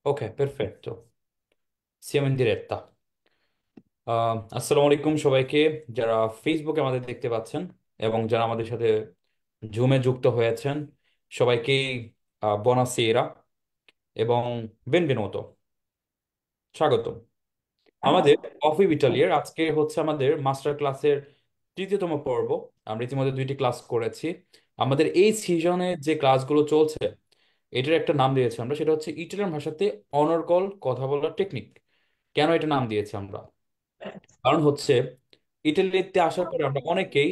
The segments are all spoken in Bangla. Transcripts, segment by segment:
Ok, perfetto. Siamo in diretta. আসসালামু আলাইকুম সবাইকে, যারা ফেসবুকে আমাদের দেখতে পাচ্ছেন এবং যারা আমাদের সাথে জুমে যুক্ত হয়েছেন সবাইকেই বনাসিয়েরা এবং বেনভেনুতো, স্বাগতম। আমাদের কফি বিটালিয়ার আজকে হচ্ছে আমাদের মাস্টার ক্লাসের তৃতীয়তম পর্ব। আমরা ইতিমধ্যে দুইটি ক্লাস করেছি। আমাদের এই সিজনে যে ক্লাসগুলো চলছে এটার একটা নাম দিয়েছি আমরা, সেটা হচ্ছে ইটালিয়ান ভাষাতে অনর্গল কথা বলার টেকনিক। কেন এটা নাম দিয়েছি আমরা? কারণ হচ্ছে ইটালিতে আসার পরে আমরা অনেকেই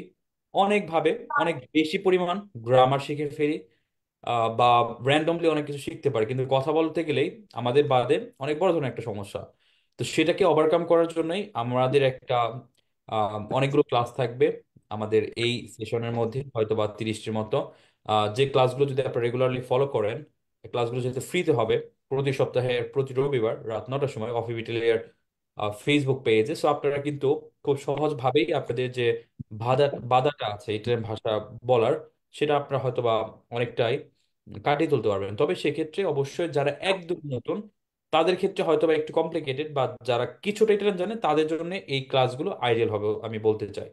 অনেকভাবে অনেক বেশি পরিমাণ গ্রামার শিখে ফেলি, বা র্যান্ডমলি অনেক কিছু শিখতে পারি, কিন্তু কথা বলতে গেলেই আমাদের বাদে অনেক বড় ধরনের একটা সমস্যা। তো সেটাকে ওভারকাম করার জন্যই আমাদের একটা অনেকগুলো ক্লাস থাকবে আমাদের এই সেশনের মধ্যে, হয়তো বা 30টির মতো। যে ক্লাসগুলো যদি আপনারা রেগুলারলি ফলো করেন, ক্লাসগুলো যেহেতু ফ্রিতে হবে, প্রতি সপ্তাহে প্রতি রবিবার রাত 9টার সময় অফি বিটেলের ফেসবুক পেজে। সো আপনারা কিন্তু খুব সহজভাবেই আপনাদের যে বাধা বাধাটা আছে ইটালিয়ান ভাষা বলার, সেটা আপনারা হয়তো বা অনেকটাই কাটিয়ে তুলতে পারবেন। তবে সেক্ষেত্রে অবশ্যই যারা একদম নতুন তাদের ক্ষেত্রে হয়তো বা একটু কমপ্লিকেটেড, বা যারা কিছুটা ইটালিয়ান জানে তাদের জন্য এই ক্লাসগুলো আইডিয়াল হবে আমি বলতে চাই।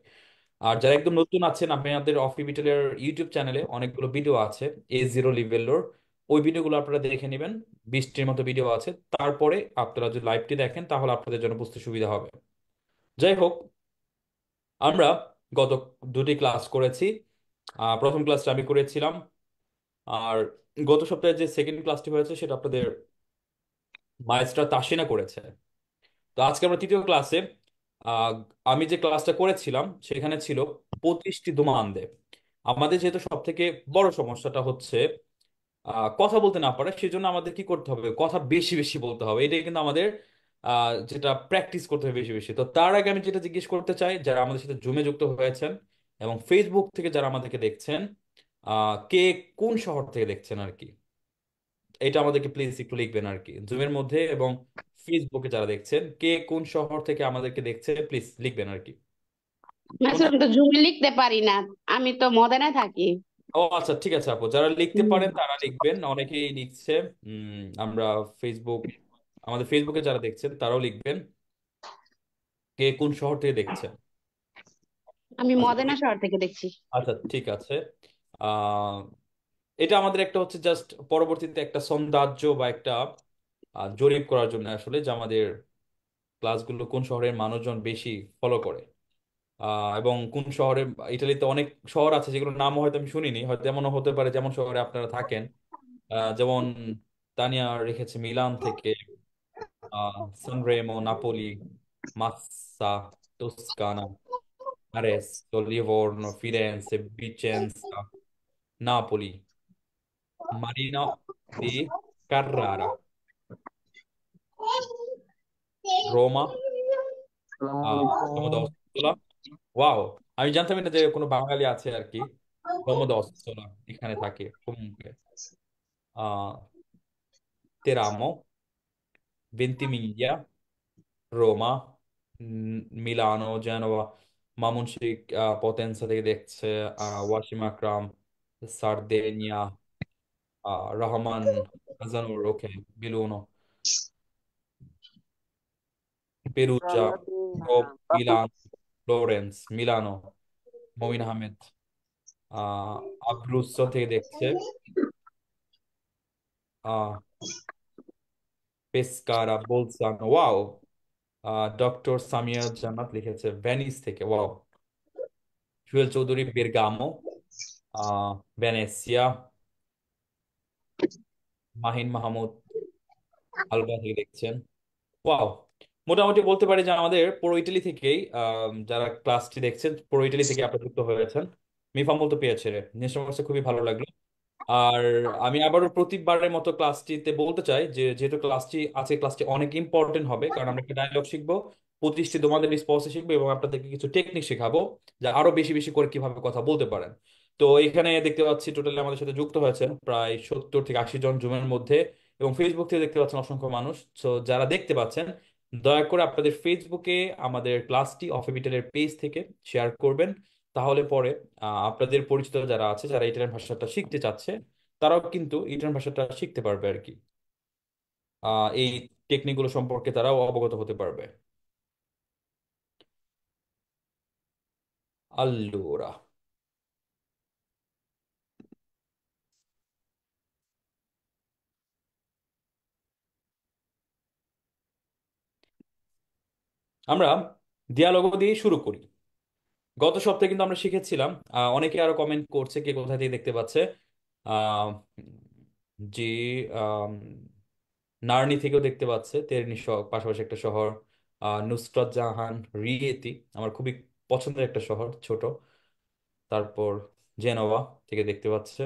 আর যারা একদম নতুন আছেন, আপনাদের অফ বিটেলের ইউটিউব চ্যানেলে অনেকগুলো ভিডিও আছে A0 লেভেলের, ওই ভিডিওগুলো আপনারা দেখে নেবেন। 20টির মতো ভিডিও আছে, তারপরে আপনারা যদি লাইভটি দেখেন তাহলে আপনাদের জন্য বুঝতে সুবিধা হবে। যাই হোক, আমরা গত দুটি ক্লাস করেছি। প্রথম ক্লাসটা আমি করেছিলাম, আর গত সপ্তাহে যে সেকেন্ড ক্লাসটি হয়েছে সেটা আপনাদের মায়েস্ট্রা তাসিনা করেছে। তো আজকে আমরা তৃতীয় ক্লাসে, আহ, আমি যে ক্লাসটা করেছিলাম সেখানে ছিল 25টি দোমানদে। আমাদের যেহেতু সব থেকে বড় সমস্যাটা হচ্ছে কথা বলতে না পারে, সেজন্য আমাদের কি করতে হবে, কথা বেশি বেশি বলতে হবে। এটাই কিন্তু আমাদের যেটা প্র্যাকটিস করতে হবে বেশি বেশি। তো তার আগে আমি যেটা জিজ্ঞেস করতে চাই, যারা আমাদের সাথে জুমে যুক্ত হয়েছেন এবং ফেসবুক থেকে যারা আমাদেরকে দেখছেন, কে কোন শহর থেকে দেখছেন আর কি, এটা আমাদেরকে প্লিজ একটু লিখবেন আর কি জুমের মধ্যে। এবং ফেসবুকে যারা দেখছেন, কে কোন শহর থেকে আমাদেরকে দেখছে প্লিজ লিখবেন আর কি। আসলে কোনটা? আমি তো জুমে লিখতে পারি না। আমি তো মডার্নে থাকি। ও আচ্ছা, ঠিক আছে আপু, যারা লিখতে হুম। পারেন তারা লিখবেন, অনেকেই লিখছে। আমরা ফেসবুক, আমাদের ফেসবুকে যারা দেখছেন তারাও লিখবেন কে কোন শহর থেকে দেখছেন। আমি আচ্ছা মডার্না শহর থেকে দেখছি। আচ্ছা, ঠিক আছে। আহ এটা আমাদের একটা হচ্ছে জাস্ট পরবর্তীতে একটা সন্ধার্য বা একটা জরিপ করার জন্য আসলে, যে আমাদের ক্লাসগুলো কোন শহরের মানুষজন বেশি ফলো করে। এবং কোন শহরে, ইটালিতে অনেক শহর আছে যেগুলোর নাম হয়তো আমি শুনিনি, হয়তো এমনও হতে পারে যেমন শহরে আপনারা থাকেন। যেমন তানিয়া রেখেছে মিলান থেকে, Sanremo, Napoli, মাসসা, তোস্কানা, আরেস্টো, লিvorno, ফিরেন্সে, Vicenza, Napoli, Marina দি কার্রারা, রোমা, আসসালামু আহ আলাইকুম। দমোদস্টোলা। ওয়াও, আমি জানতাম না যে কোনো বাঙালি আছে আর কি। দমোদস্টোলা এখানে থাকে কোমুনকে। আহ তেরামো, ভেন্টিমিলিয়া, রোমা, মিলানো, জেনোয়া, মামুনসিক, পতেনসা থেকে দেখছে, ওয়াশিমাক্রাম, সার্দেনিয়া, রহমান, হাজানুর, ওকে, বিলুনো, পেরুজা, রোম, মিলান, ফ্লোরেন্স, মিলানো, মমিন আহমেদ, আব্রুসো থেকে দেখছে, আহ পেসকারা, বোলসানো, ওয়াও। ডক্টর সামিয়া জান্নাত লিখেছে ভেনিস থেকে, wow. Jewel Chowdhury, Bergamo, ভেনেসিয়া, Mahin Mahmud, Alva থেকে দেখছেন, ওয়াও। মোটামুটি বলতে পারি যে আমাদের পুরো ইটালি থেকেই যারা ক্লাসটি দেখছেন পুরো ইটালি থেকে আপনারা যুক্ত হয়েছেন। মিফাম বলতে পেরেছে রে, জিনিসটা আমার কাছে খুবই ভালো লাগলো। আর আমি আবারও প্রতিবারের মতো ক্লাসটিতে বলতে চাই যে যেহেতু ক্লাসটি আছে, ক্লাসটি অনেক ইম্পর্টেন্ট হবে, কারণ আমরা একটা ডায়লগ শিখবো, 25টি তোমাদের রিসপন্স শিখবো, এবং আপনাদেরকে কিছু টেকনিক শেখাবো যা আরো বেশি বেশি করে কিভাবে কথা বলতে পারেন। তো এখানে দেখতে পাচ্ছি টোটালি আমাদের সাথে যুক্ত হয়েছেন প্রায় 70 থেকে 80 জন জুমের মধ্যে, এবং ফেসবুক থেকে দেখতে পাচ্ছেন অসংখ্য মানুষ। তো যারা দেখতে পাচ্ছেন, দয়া করে আপনাদের ফেসবুকে আমাদের ক্লাসটি অফিবিটালের পেজ থেকে শেয়ার করবেন। তাহলে পরে আপনাদের পরিচিত যারা আছে, যারা ইটালিয়ান ভাষাটা শিখতে চাচ্ছে, তারাও কিন্তু ইটালিয়ান ভাষাটা শিখতে পারবে আর কি। এই টেকনিকগুলো সম্পর্কে তারাও অবগত হতে পারবে। Allora, আমরা ডিয়ালগ দিয়ে শুরু করি। গত সপ্তাহে কিন্তু আমরা শিখেছিলাম, অনেকে আরো কমেন্ট করছে কে কোথা থেকে দেখতে পাচ্ছে। আহ, জি, আম, নার্নি থেকেও দেখতে পাচ্ছে, তেরনি পাশাপাশি একটা শহর। নুসরাত জাহান, রিয়েতি আমার খুবই পছন্দের একটা শহর, ছোট। তারপর জেনোয়া থেকে দেখতে পাচ্ছে।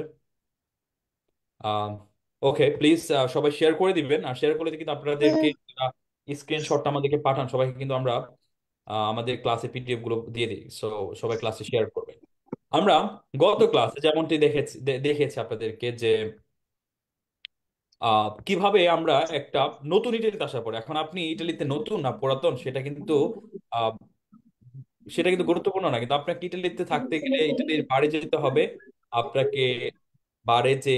ওকে, প্লিজ সবাই শেয়ার করে দিবেন। আর শেয়ার করলে কিন্তু আপনাদেরকে স্ক্রিনশটটা আমাদেরকে পাঠান, সবাইকে কিন্তু আমরা আমাদের ক্লাসে পিডিএফ গুলো দিয়ে দিই। সো সবাই ক্লাসে শেয়ার করবেন। আমরা গত ক্লাসে যেমনটি দেখেছি আপনাদেরকে যে কিভাবে আমরা একটা নতুন ইটালিতে আসার পরে, এখন আপনি ইটালিতে নতুন না পুরাতন সেটা কিন্তু গুরুত্বপূর্ণ না, কিন্তু আপনাকে ইটালিতে থাকতে গেলে ইটালির বাড়ি যেতে হবে। আপনাকে বারে যে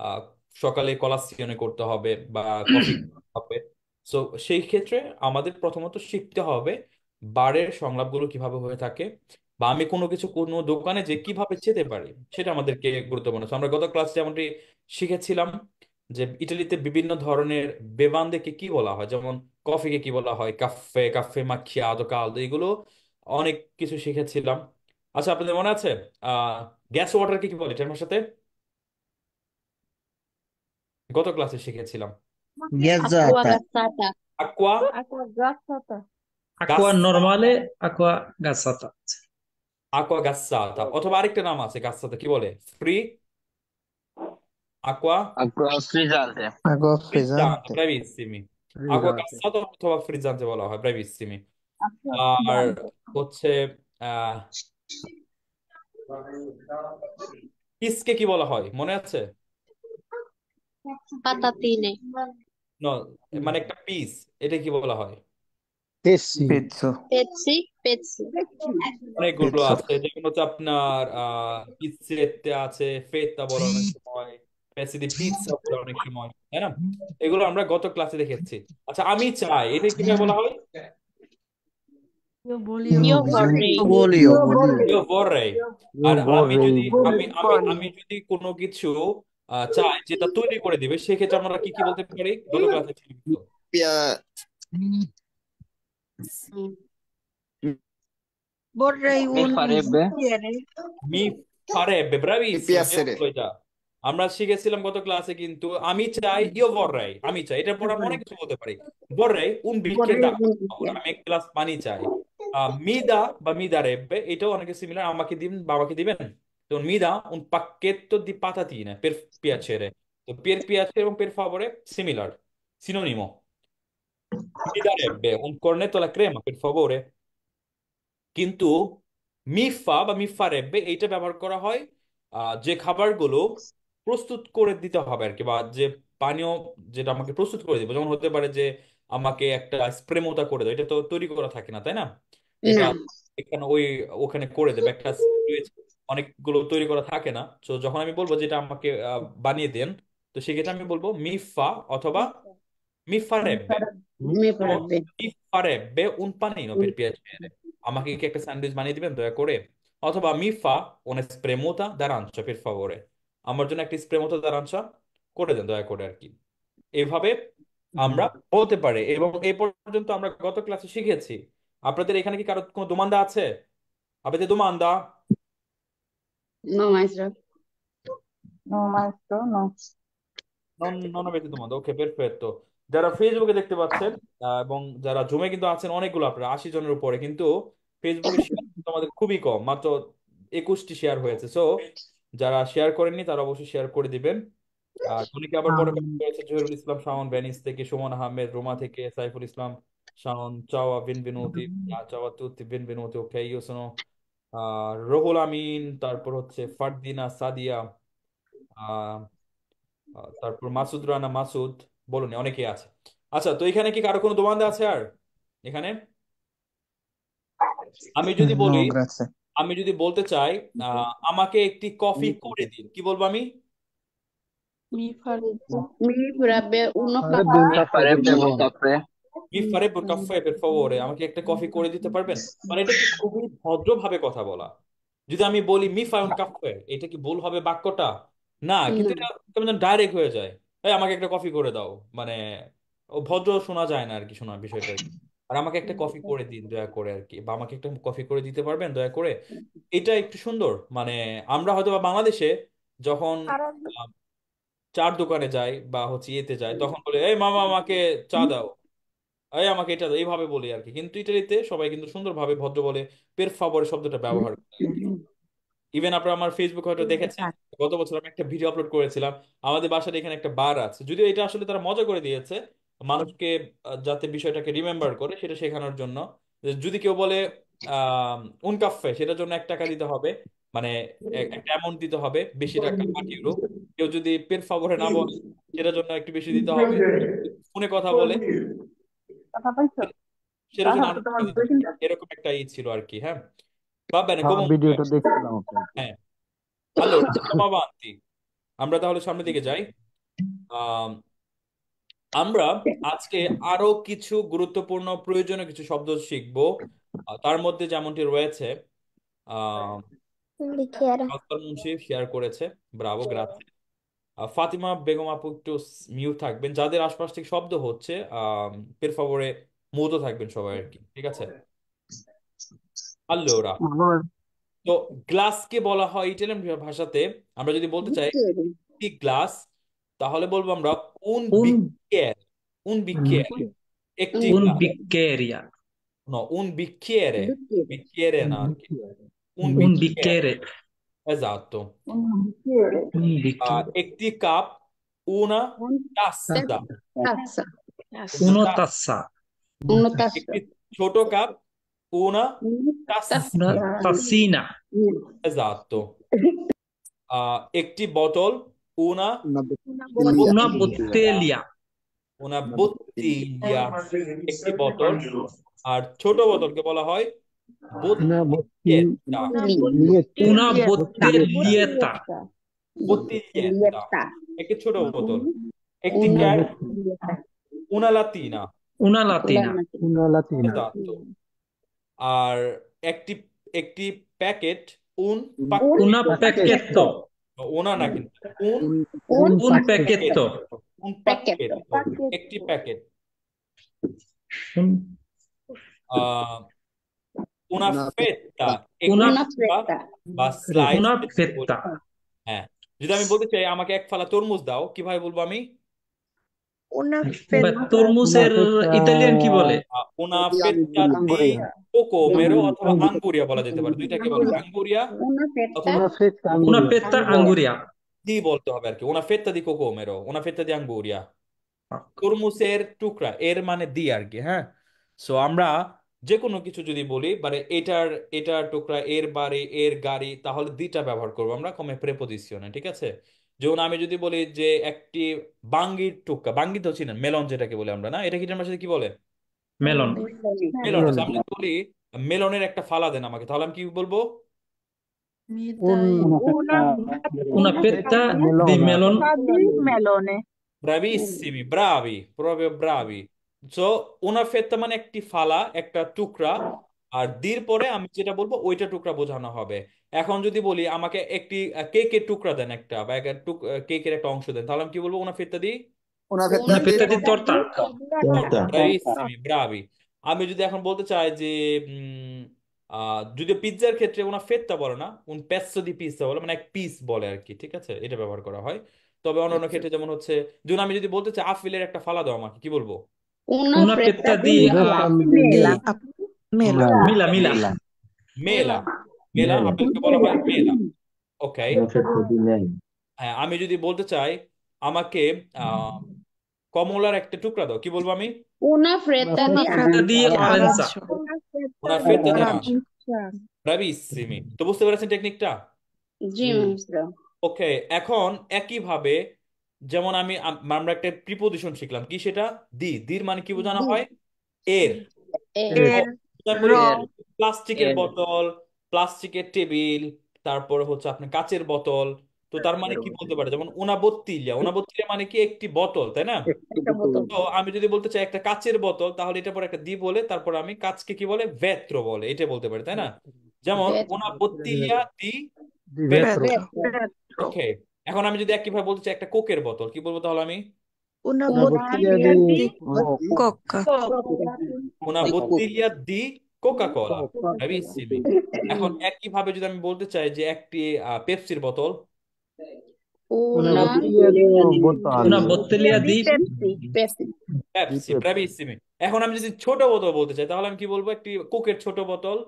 আহ, সকালে কলাসিওনে করতে হবে বা কফি হবে। তো সেই ক্ষেত্রে আমাদের প্রথমত শিখতে হবে বারের সংলাপগুলো কিভাবে হয়ে থাকে, বা আমি কোনো কিছু কোনো দোকানে যে কিভাবে যেতে পারি সেটা আমাদেরকে গুরুত্বপূর্ণ। So, আমরা গত ক্লাসে যেমনটি শিখেছিলাম যে ইটালিতে বিভিন্ন ধরনের বেভানদেকে কি বলা হয়, যেমন কফিকে কি বলা হয়, কাফে, কাফে মাকিয়াতো, কালদো, এগুলো অনেক কিছু শিখেছিলাম। আচ্ছা, আপনাদের মনে আছে আহ গ্যাস ওয়াটারকে কি বলে এটার সাথে? গত ক্লাসে শিখেছিলাম। acqua Ghiazzata. gassata. aqua Acqua gassata. gas Acqua normale, acqua gassata. aqua gassata, অথবা আরেকটা নাম আছে গাসাতা, কি বলে? Free aqua Frizzante. Acqua frizzante, frizzante. bravissimi। aqua Frizzante. gassata অথবা ফ্রিজান্তে বলা হয়, bravissimi। Acqua আর frizzante. হচ্ছে আহ পিসকে কি বলা হয় মনে আছে? Patatine. No, মানে একটা পিস, এটা কি বলা হয়? Tessi. Pezzo. Pezzi, pezzi. অনেকগুলো Pezzo. আছে, যেমন হচ্ছে আপনার পিৎজেতে আছে, ফেত্তা বলে অনেক সময়, পেসিদি পিৎজা বলে অনেক সময়, তাই না? এগুলো আমরা গত ক্লাসে দেখেছি। আচ্ছা, আমি চাই এটা কিভাবে বলা হয়? Io Io vorrei. voglio, voglio. ইউ vorrei। Io আর আমি vorrei. যদি আমি যদি কোনো কিছু চাই যেটা তৈরি করে দিবে, সেক্ষেত্রে আমরা কি কি বলতে পারি? গত ক্লাসে ছিল কিন্তু। Pia- Mm. Vorrei Mi un farebbe? bicchiere. মি ফারেবে, Mi ব্রাভিসিমো, piacere. এটা আমরা শিখেছিলাম গত ক্লাসে কিন্তু। আমি চাই, ইয়ো ভররাই, আমি চাই, এটার পর আমরা অনেক কিছু বলতে পারি। ভররাই উন বিক্কের Vorrei দা, un bicchiere. আমি এক গ্লাস পানি চাই। মিদা বা মিদা রেব্বে, এটাও অনেকে সিমিলার, আমাকে দিন বাবাকে দিবেন। তো মিদা উন পাক্কেত্তো দি পাতাতিনে পের পিয়াচেরে। তো পের পিয়াচেরে এবং পের ফাভরে similar, সিনোনিমো। Mi darebbe un cornetto alla crema, per favore? কিন্তু মিফা বা মিফারেবে এইটা ব্যবহার করা হয় যে খাবারগুলো প্রস্তুত করে দিতে হবে আর কি, বা যে পানীয় যেটা আমাকে প্রস্তুত করে দিবে, যেমন হতে পারে যে আমাকে একটা স্প্রে মোতা করে দেবে, এটা তো তৈরি করা থাকে না, তাই না? এটা No. এখানে ওখানে করে দেবে একটা sandwich, অনেকগুলো তৈরি করা থাকে না। তো যখন আমি বলবো যেটা আমাকে বানিয়ে দেন, তো সেক্ষেত্রে আমি বলবো মিফা অথবা মিফারেবে। Mi তো farebbe. কি farebbe un panino per piacere, আমাকে কি একটা স্যান্ডউইচ বানিয়ে দিবেন দয়া করে? অথবা মি ফা una spremuta d'arancia per favore, আমার জন্য একটা স্প্রেমোতা d'arancia করে দেন দয়া করে আর কি। এইভাবে আমরা বলতে পারি, এবং এই পর্যন্ত আমরা গত ক্লাসে শিখেছি। আপনাদের এখানে কি কারো কোনো দোমান্দা আছে? Avete domanda? No, maestro. No, maestro, no. নন avete domanda, ওকে, পেরফেক্টো। যারা ফেসবুকে দেখতে পাচ্ছেন এবং যারা জুমে কিন্তু আছেন অনেকগুলো, আপনারা 80 জনের উপরে, কিন্তু ফেসবুকে শেয়ার কিন্তু আমাদের খুবই কম, মাত্র 21টি শেয়ার হয়েছে। সো যারা শেয়ার করেননি তারা অবশ্যই শেয়ার করে দিবেন। আর অনেকে আবার পরে comment করেছে, জহিরুল ইসলাম শাওন ভেনিস থেকে, সুমন আহমেদ রোমা থেকে, সাইফুল ইসলাম শাওন, চাওয়া বেনভেনুতি, চাওয়া তুতি বেনভেনুতি, ওকে, ইউ সোনো, রহুল আমিন, তারপর হচ্ছে ফারদিনা সাদিয়া, তারপর মাসুদ রানা মাসুদ, বলুন, অনেকেই আছে। আচ্ছা, তো এখানে কি কারো কোনো দোমান্দা আছে আর এখানে? আমি যদি বলি, No, grazie. আমি যদি বলতে চাই আমাকে একটি কফি করে দিন, কি বলবো আমি? Mi farebbe Mi farebbe uno Farebbe un caffè. Mi caffè, per farebbe un favore. caffè. মি ফারেব কাফে per favore, আমাকে একটা কফি করে দিতে পারবেন? মানে এটা কি খুবই ভদ্রভাবে কথা বলা। যদি আমি বলি মি ফাই un কাফে, এটা কি ভুল হবে বাক্যটা? না, কিন্তু No, এটা কেমন ডাইরেক্ট হয়ে যায়। এই আমাকে একটা কফি করে দাও, মানে ও ভদ্র শোনা যায় না আর কি, শোনা বিষয়টা আর কি। আর আমাকে একটা কফি করে দিন দয়া করে আর কি, বা আমাকে একটা কফি করে দিতে পারবেন দয়া করে। এটা একটু সুন্দর, মানে আমরা হয়তো বা বাংলাদেশে যখন আহ, চার দোকানে যাই বা হচ্ছে ইয়েতে যাই, তখন বলে এই মামা আমাকে চা দাও, এই আমাকে এটা দাও, এইভাবে বলি আর কি। কিন্তু ইটালিতে সবাই কিন্তু সুন্দরভাবে ভদ্র বলে পের ফাবরে শব্দটা ব্যবহার করে আর কি। ইভেন আপনারা আমার ফেসবুক হয়তো দেখেছেন, গত বছর আমি একটা ভিডিও আপলোড করেছিলাম। আমাদের বাসার এখানে একটা বার আছে, যদিও এটা আসলে তারা মজা করে দিয়েছে মানুষকে, যাতে বিষয়টাকে রিমেম্বার করে সেটা শেখানোর জন্য। যে যদি কেউ বলে আহ উন কাফে, সেটার জন্য 1 টাকা দিতে হবে, মানে একটা অ্যামাউন্ট দিতে হবে, বেশি টাকা 8 ইউরো। কেউ যদি পের ফাবরে না বলে, সেটার জন্য একটু বেশি দিতে হবে। ফোনে কথা বলে কথা পাইছো? সেটার তাহলে জন্য তো আরেকটা তোমার দিতে দুই হবে। তিনটা এরকম একটা ই ছিল আর কি। হ্যাঁ, va bene হ্যাঁ, comunque। ভিডিওটা দেখছিলাম আপনার। হ্যাঁ, allora andiamo avanti। আমরা তাহলে সামনের দিকে যাই। আম, আমরা আজকে আরো কিছু গুরুত্বপূর্ণ প্রয়োজনীয় কিছু শব্দ শিখবো। তার মধ্যে যেমনটি রয়েছে আহ কাউসার মুন্সি শেয়ার করেছে, ব্রাভো গ্রাzie। ফাতিমা বেগম আপু একটু মিউট থাকবেন, যাদের আশপাশ থেকে শব্দ হচ্ছে পের ফাভরে মৌত থাকবেন সবাই আর কি, ঠিক আছে? allora, তো গ্লাসকে বলা হয় ইটালিয়ান ভাষাতে, আমরা যদি বলতে চাই bicchieri. একটি গ্লাস, তাহলে বলবো আমরা un Un, bicchiere, un bicchiere, একটি Un, un glass. biccheria, no, un bicchiere, bicchieri. bicchiere un না আর কি, bicchiere, un un bicchiere, bicchiere, esatto। un bicchiere, un bicchiere, একটি cup, una Un tazza, tazza. una uno tazza। tazza, Una tazza. একটি ছোট cup, una Una una tazzina, tazzina, esatto। একটি বোতল, una Una una bottiglia. bottiglia, una bottiglia, একটি বোতল। আর ছোট বোতলকে বলা হয় una bottiglietta, Bottiglietta. una bottiglietta, bottiglietta, bottiglietta, Bottiglietta. একটি ছোট বোতল। একটি Una una can, bottiglietta. una latina, una latina, Una latina, esatto। আর একটি একটি packet, un Un una pacchetto, pacchetto, ওনা না কিন্তু, un un un pacchetto, pacchetto, un pacchetto. pacchetto, একটি প্যাকেট। un- আহ una fetta, একটি una, Una টুকরা fetta. বা স্লাইস una যেটাকে বলি। fetta, হ্যাঁ, যদি আমি বলতে চাই আমাকে এক ফালা তরমুজ দাও, কিভাবে বলবো আমি? una বা fetta, তরমুজের ইতালিয়ান কি বলে? una fetta di cocomero অথবা আঙ্গুরিয়া বলা যেতে পারে, দুইটাকে বলা হয় আঙ্গুরিয়া Una fetta. অথবা Una fetta anguria, দি বলতে হবে আর কি, una fetta di cocomero, una fetta di anguria। তরমুজের টুকরা এর মানে দি আর কি। হ্যাঁ, সো আমরা যে কোনো কিছু যদি বলি মানে এটার এটার টুকরা, এর বাড়ি, এর গাড়ি, তাহলে দিটা ব্যবহার করবো আমরা কমে প্রেপোজিশনে, ঠিক আছে? যেমন আমি যদি বলি যে একটি বাঙ্গির টুকরা, বাঙ্গি তো চিনেন, মেলন যেটাকে বলি আমরা, না এটা কি আমার সাথে কি বলে? melon, melone, melon. melone, আমি যদি বলি মেলনের একটা ফালা দেন আমাকে, তাহলে আমি কি বলবো? mi dai una una fetta di melon, fetta di melone, ব্রাভিসিমি, ব্রাভি, proprio bravi। So una fetta মানে একটি ফালা, একটা টুকরা। আর দির পরে আমি যেটা বলবো ওইটা টুকরা বোঝানো হবে। এখন যদি বলি আমাকে একটি কেকের টুকরা দেন একটা, বা একটা কেকের একটা অংশ দেন, তাহলে আমি কি বলবো? una fetta di Una Una una fetta di fetta di fetta torta, di torta, torta. bravissimi, bravi। আমি যদি এখন বলতে চাই যে যদি পিৎজার ক্ষেত্রে una fetta বলে না, un pezzo di pizza বলে, মানে এক পিস বলে আর কি, ঠিক আছে? এটা ব্যবহার করা হয়। তবে অন্যান্য ক্ষেত্রে যেমন হচ্ছে, যেমন আমি যদি বলতে চাই আপেলের একটা ফালা দাও আমাকে, কি বলবো? Una una fetta fetta di di mela. mela, mela, mela, mela, মেলা, মেলা, Mela, আপেলকে বলা হয় মেলা। ওকে। una fetta di mela, হ্যাঁ, আমি যদি বলতে চাই আমাকে আহ কমলার একটা টুকরা দাও, কি বলবো আমি? Una una fetta di fetta di di orenza, arancia. arancio, una fetta una di fetta di arancia, arancia, bravissimi। তো বুঝতে পেরেছেন টেকনিকটা? Sì, maestro. ওকে। এখন একইভাবে যেমন আমরা একটা প্রিপোজিশন শিখলাম, কি সেটা? দির মানে কি বোঝানো Di. হয়? এর। তো er, যদি আমি বলি ro, প্লাস্টিকের বোতল, প্লাস্টিকের টেবিল, তারপর হচ্ছে আপনার কাচের বোতল, তো তার মানে কি বলতে পারে, যেমন una bottiglia, una bottiglia মানে কি একটি বোতল, তাই না? একটা বোতল। তো আমি যদি বলতে চাই একটা কাচের বোতল, তাহলে এটা পরে একটা দি বলে তারপর আমি কাচকে কি বলে, ভেত্র বলে, এটা বলতে পারি, তাই না? যেমন ভেত্র। una bottiglia di Vetro. vetro। ভেত্র। Vetro. ওকে, এখন আমি যদি একইভাবে বলতে চাই একটা কোকের বোতল, কি বলবো তাহলে আমি? Una Una bottiglia di coca. una bottiglia di Coca-Cola। Bravissimi। এখন একইভাবে যদি আমি বলতে চাই যে একটি পেপসির বোতল, Una una bottiglia di Pepsi। Pepsi. ব্রাভিসিমি। এখন আমি যদি ছোট বোতল বলতে চাই, তাহলে আমি কি বলবো, একটি কোকের ছোট বোতল।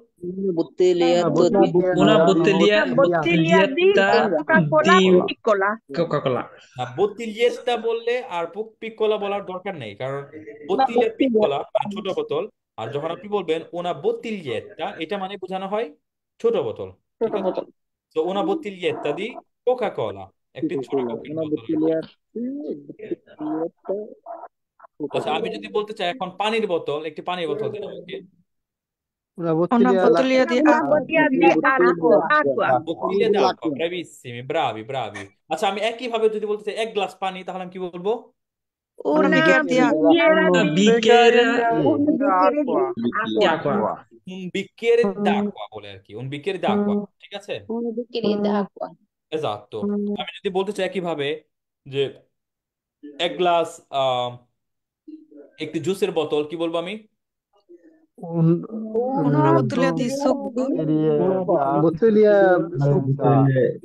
una bottiglia Bottiglia di Coca-Cola di piccola. Coca-Cola না, বোতিলিয়েত্তা বললে আর পিক্কোলা বলার দরকার নেই, কারণ বোতিলিয়া পিক্কোলা মানে ছোট বোতল। আর যখন আপনি বলবেন ওনা বোতিলিয়েত্তা, এটা মানে বোঝানো হয় ছোট বোতল, ছোট ঠিক আছে? বোতল। তো ওনা বোতিলিয়েত্তা দি কোকা কোলা, একটি ছোট কোকের বোতল আর কি। আচ্ছা, আমি যদি বলতে চাই এখন পানির বোতল, একটি পানির বোতল দিন আমাকে। Una bottiglia di Una acqua. bottiglia di acqua. Acqua. বottiglia d'acqua, bravissimi, bravi bravi। আচ্ছা, আমি একইভাবে যদি বলতে চাই এক গ্লাস পানি, তাহলে আমি কি বলবো? Un bicchiere di acqua. Bicchiera una di bicchiera di acqua. acqua un bicchiere d'acqua বলে আর কি, un bicchiere d'acqua, ঠিক আছে? Un bicchiere d'acqua. এক্সাক্টো। আমি যদি বলতে চাই কিভাবে যে এক গ্লাস একটি জুসের বোতল, কি বলবো আমি? Una bottiglia di succo. Bottiglia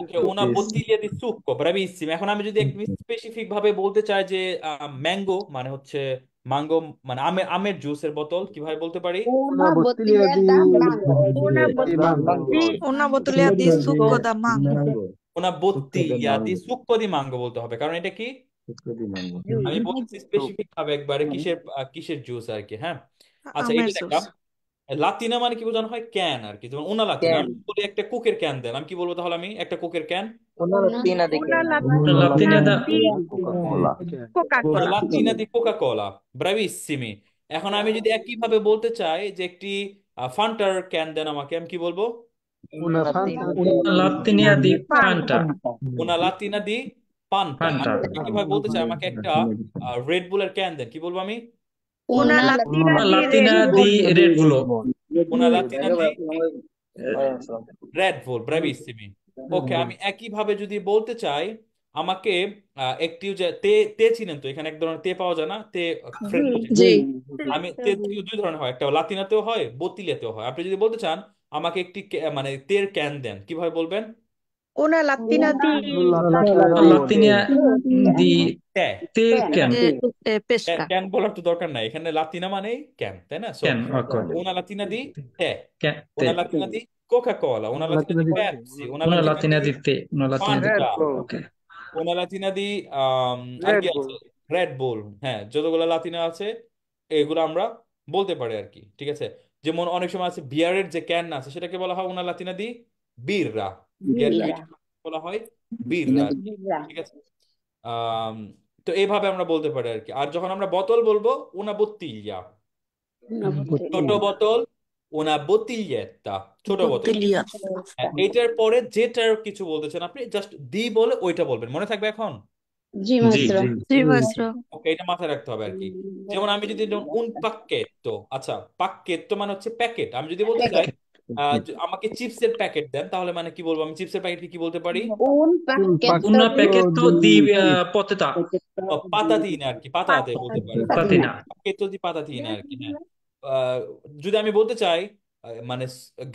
ওকে, una bottiglia di succo, bravissimi। এখন আমি যদি একটু স্পেসিফিক ভাবে বলতে চাই যে ম্যাঙ্গো মানে হচ্ছে মাঙ্গো, মানে আমের আমের জুসের বোতল, কিভাবে বলতে পারি? Una bottiglia da mango. Una Una bottiglia di succo da mango. una bottiglia di succo di mango বলতে হবে, কারণ এটা কি, আমি বলছি স্পেসিফিক ভাবে একবারে কিসের কিসের জুস আর কি, হ্যাঁ। আচ্ছা, Amer এটা দেখলাম। juice. লাতিনা মানে কি বোঝানো হয়, ক্যান আর কি, যেমন ওনা লাতিনা। আমি বলি একটা কোকের ক্যান দেন, আমি কি বলবো তাহলে, আমি একটা কোকের can. Una una Una lattina da di ওনা Coca-Cola. লাতিনা দি কোকা কোলা, ব্রাভিসিমি। এখন আমি যদি একইভাবে বলতে চাই যে একটি ফান্টার ক্যান দেন আমাকে, আমি কি বলবো? una lattina Una di di Fanta Fanta. ওনা লাতিনা দি পান্তা। Fanta আমি একইভাবে বলতে চাই আমাকে একটা রেড বুলের ক্যান দেন, কি বলবো আমি? Una lattina una di lattina Red di Bull. Red Bull ওনা লাতিনা দি রেড বুল, ব্রাভিসিমি। ওকে, আমি একইভাবে যদি বলতে চাই আমাকে একটি যে তে তে চিনেন তো, এখানে এক ধরনের তে পাওয়া যায় না, তে ফ্রেঞ্চ। জি। আমি তে দুই ধরনের হয়, একটা লাতিনাতেও হয়, বোতিলেতেও হয়। আপনি যদি বলতে চান আমাকে একটি মানে তের ক্যান দেন, কিভাবে বলবেন? Una lattina di una lattina di তে। tè can pesca. ক্যান বলার তো দরকার নাই, এখানে লাতিনা মানেই ক্যান, তাই না? So can ok una latina di tè, can una tè latina di Coca-Cola, una latina di Pepsi, una una latina lattina di di tè una lattina di Fanta, ok una latina di আর কি আছে, রেড বুল। হ্যাঁ, যতগুলো লাতিনা আছে এগুলো আমরা বলতে পারি আর কি, ঠিক আছে? যেমন অনেক সময় আছে বিয়ারের যে ক্যান আছে, সেটাকে বলা হয় una latina di birra। বিয়ার birra। বলা হয় বিররা, Birra। ঠিক আছে? আম, তো এইভাবে আমরা বলতে পারি আর কি। আর যখন আমরা বোতল বলবো una bottiglia, Una ছোট bottiglia। বোতল una bottiglietta, ছোট বোতল। Bottiglia. হ্যাঁ, এইটার পরে যেটার কিছু বলতেছেন আপনি জাস্ট দি বলে ওইটা বলবেন, মনে থাকবে এখন? জি জি maestro। Sì, maestro. ওকে, এটা মাথায় রাখতে হবে আর কি। যেমন আমি যদি un pacchetto, আচ্ছা পাক্কেত্তো মানে হচ্ছে প্যাকেট। আমি যদি বলতে চাই Packet। আমাকে চিপসের প্যাকেট দেন, তাহলে মানে কি বলবো, আমি চিপসের প্যাকেটকে কি বলতে পারি? Un pacchetto un di pacchetto di poteta পাতাতিনা আর কি, পাতাতে বলতে পারি। patatina পাকেতো দি পাতাতিনা আর কি, হ্যাঁ। আহ, যদি আমি বলতে চাই মানে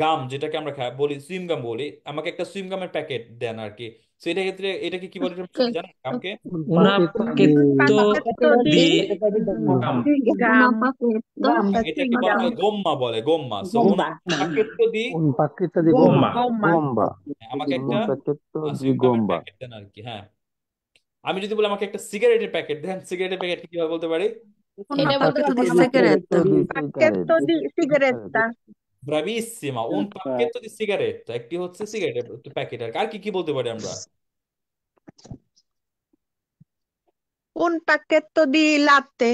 গাম, যেটাকে আমরা বলি সুইম গাম বলি, আমাকে একটা সুইম গামের প্যাকেট দেন আর কি। তো এটা ক্ষেত্রে এটা কি বলে জানেন গামকে? una Un pacchetto pacchetto di di gam Una gum. pacchetto এটাকে di বলা হয় গম্মা বলে, গম্মা। So gomma। পাকেতো দি gomma Gomma. আমাকে একটা সুইম গামের প্যাকেট দেন আর কি, হ্যাঁ। আমি যদি বলি আমাকে একটা সিগারেটের প্যাকেট দেন, সিগারেটের প্যাকেট কিভাবে বলতে পারি? Un এটা বলতে pacchetto di পারবো না। sigarette. Pacchetto di sigaretta. ব্রাভিসিমা, un pacchetto di sigaretta, একটি হচ্ছে সিগারেটের প্যাকেট আর কি। আর কি কি বলতে পারি আমরা? Un pacchetto di latte.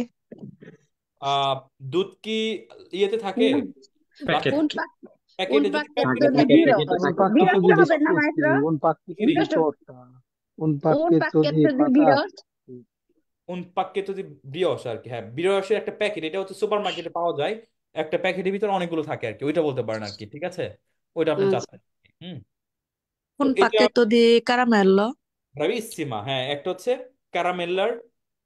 আহ দুধ কি ইয়েতে থাকে, packet Un প্যাকেটে যদি pacchetto প্যাকেটে di থাকে, Dio। তাহলে Dio হবে না maestro? চিনি। Giusto? Un un pacchetto di pacchetto di patate. brioche, un pacchetto di ব্রিওশ আর কি, হ্যাঁ ব্রিওশের একটা প্যাকেট, এটা হচ্ছে সুপার মার্কেটে পাওয়া যায়, একটা প্যাকেটের ভিতরে অনেকগুলো থাকে আর কি, ওইটা বলতে পারেন আর কি, ঠিক আছে, ওইটা আপনি আচ্ছা, চাচ্ছেন। হুম। তো Un এটা pacchetto di caramello, ব্রাভিসিমা, হ্যাঁ একটা হচ্ছে ক্যারামেল্লার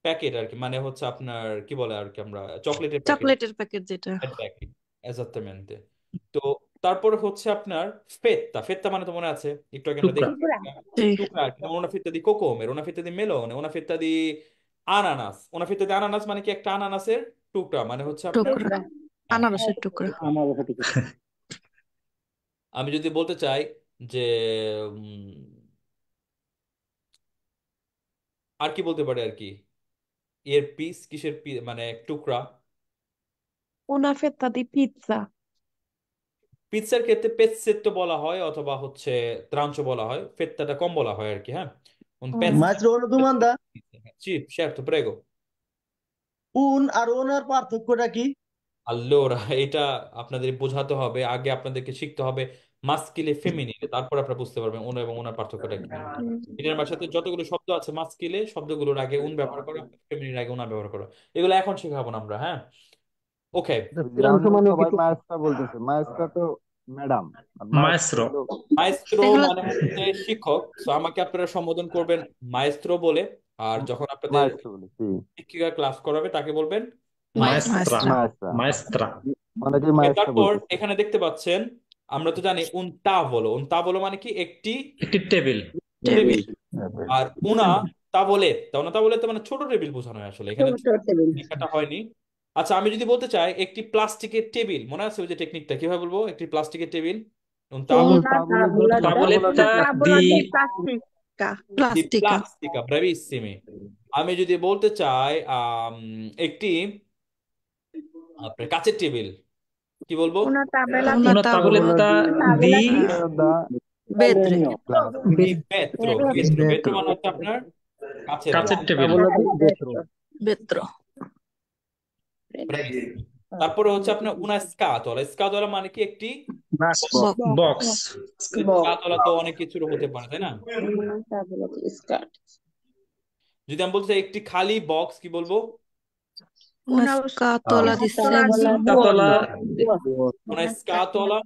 প্যাকেট আর কি, মানে হচ্ছে আপনার কি বলে আর কি, আমরা চকলেটের প্যাকেট, চকলেটের প্যাকেট যেটা। প্যাকেট এক্সাক্টamente। তো তারপরে হচ্ছে আপনার ফেত্তা, ফেত্তা মানে তো মনে আছে, একটু আগে আমরা টুকরা। দেখি sicura, Sì, টুকরা আর কি, যেমন una fetta di কোকোমের, una fetta di melone, una fetta di আনানাস, una fetta di আনানাস মানে কি একটা আনানাসের টুকরা, মানে হচ্ছে আপনার, টুকরা, sicura, হ্যাঁ। আনারসের টুকরা। আমি যদি বলতে চাই যে উম, আর কি বলতে পারি আর কি, এর পিস কিসের মানে টুকরা, Una fetta di pizza. পিৎজার ক্ষেত্রে পেৎসেত্তো বলা হয় অথবা হচ্ছে ত্রাঞ্চো বলা হয়, ফেত্তাটা কম বলা হয় আর কি, হ্যাঁ un Mm. pezzo মাত্র una domanda, sì certo prego। un আর ওনার পার্থক্যটা কি? আল্লোরা এটা আপনাদের বোঝাতে হবে আগে, আপনাদেরকে শিখতে হবে মাস্কিলে ফেমিনিলে, তারপর আপনারা বুঝতে পারবেন উন এবং ওনার পার্থক্যটা কি। এটার ভাষাতে যতগুলো শব্দ আছে মাস্কিলে শব্দগুলোর আগে উন ব্যবহার করা, ফেমিনির আগে ওনা ব্যবহার করা, এগুলো এখন শেখাবো না আমরা, হ্যাঁ। ওকে। ত্রাংশ মানে সবাই মায়েস্ট্রা বলতেছে, মায়েস্ট্রা তো ম্যাডাম, আর মায়েস্ট্রো মাestro, হলো মাইস্ত্রো এগুলো মানে হচ্ছে শিক্ষক, তো আমাকে আপনারা সম্বোধন করবেন মাইস্ত্রো বলে, আর যখন আপনাদের মায়েস্ট্রো বলে, জি, শিক্ষিকা ক্লাস করাবে তাকে বলবেন মাইস্ত্রো। maestra, মায়েস্ট্রা। মায়েস্ট্রা, maestra, অনেকেই Okay, মায়েস্ট্রা তারপর বলতেছে। এখানে দেখতে পাচ্ছেন, আমরা তো জানি উন তাভলো, উন তাভলো মানে কি একটি একটি টেবিল, টেবিল, টেবিল। আর উনা তাবলেত্তা, উনা তাবলেত্তা মানে ছোট টেবিল বোঝানো হয়, আসলে এখানে ছোট টেবিল, লেখাটা হয়নি। আচ্ছা আমি যদি বলতে চাই একটি প্লাস্টিকের টেবিল, মনে আছে ওই যে টেকনিকটা কিভাবে বলবো, একটি প্লাস্টিকের টেবিল উন তাভলো una tavoletta tavola di di plastica, di প্লাস্টিকা। plastica, bravissimi। আমি যদি বলতে চাই একটি আপনার কাচের টেবিল, কি বলবো, una tavola di Una una tavola tavoletta tavola di di দা vetri, গ্লাস, দি বেত্রো, বেত্রো বেত্রো মানে হচ্ছে আপনার কাছের আর কাচের কি। টেবিল, তাবলা দি vetro, vetro, Bravissimi। তারপরে হচ্ছে আপনার উনা স্কাতলা, স্কাতলা মানে কি একটি box, box, স্কাতলা, তো অনেক কিছুর হতে পারে তাই না। una tavola di scarto, যদি আমি bলতে চাই একটি খালি বক্স, কি বলবো, una scatola di senza scatola উনা স্কাতলা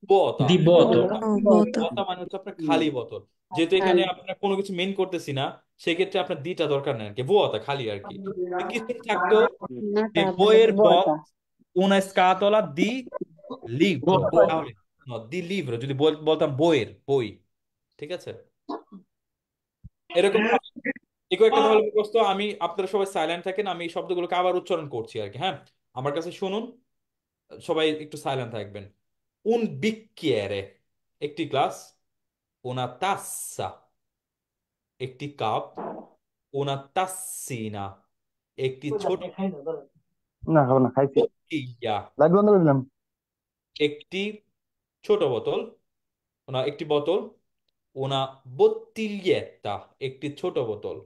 বোতা, di voto, vuota, বোতা মানে হচ্ছে আপনার খালি বোতল, যেহেতু এখানে আপনার কোনো কিছু মেন করতেছি না, সেক্ষেত্রে আপনার দিটা দরকার নেই আর কি, বোতা খালি আর কি। তো কিছু থাকতো una যে tavola বইয়ের vuota, box, una scatola di libro, তাহলে দি লিব্রো যদি বলতাম বইয়ের বই, ঠিক আছে, এরকম ভাবে এই কয়েকটা তাহলে মুখস্থ। আমি, আপনারা সবাই সাইলেন্ট থাকেন, আমি এই শব্দগুলোকে আবার উচ্চারণ করছি আর কি, হ্যাঁ আমার কাছে শুনুন, সবাই একটু সাইলেন্ট থাকবেন। un bicchiere একটি গ্লাস, una tassa একটি কাপ, una tassina একটি ছোট না খাবো না, খাইছি, bottiglia লাইট বন্ধ করে দিলাম। একটি ছোট বোতল, একটি বোতল, una bottiglietta একটি ছোট বোতল,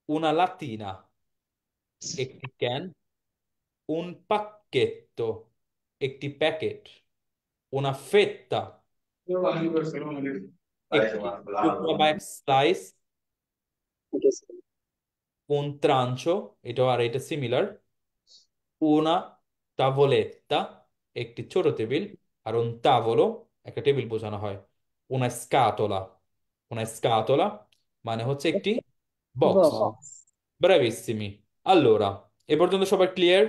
una latina একটি ক্যান, un pacchetto একটি প্যাকেট, una fetta একটি টুকরা বা স্লাইস, un trancio এটা আর এটা সিমিলার, una tavoletta একটি ছোট টেবিল, আর un tavolo একটা টেবিল বোঝানো হয়, una scatola, una scatola মানে হচ্ছে একটি বক্স। box, ব্রাভিসিমি। allora এ পর্যন্ত সবাই ক্লিয়ার?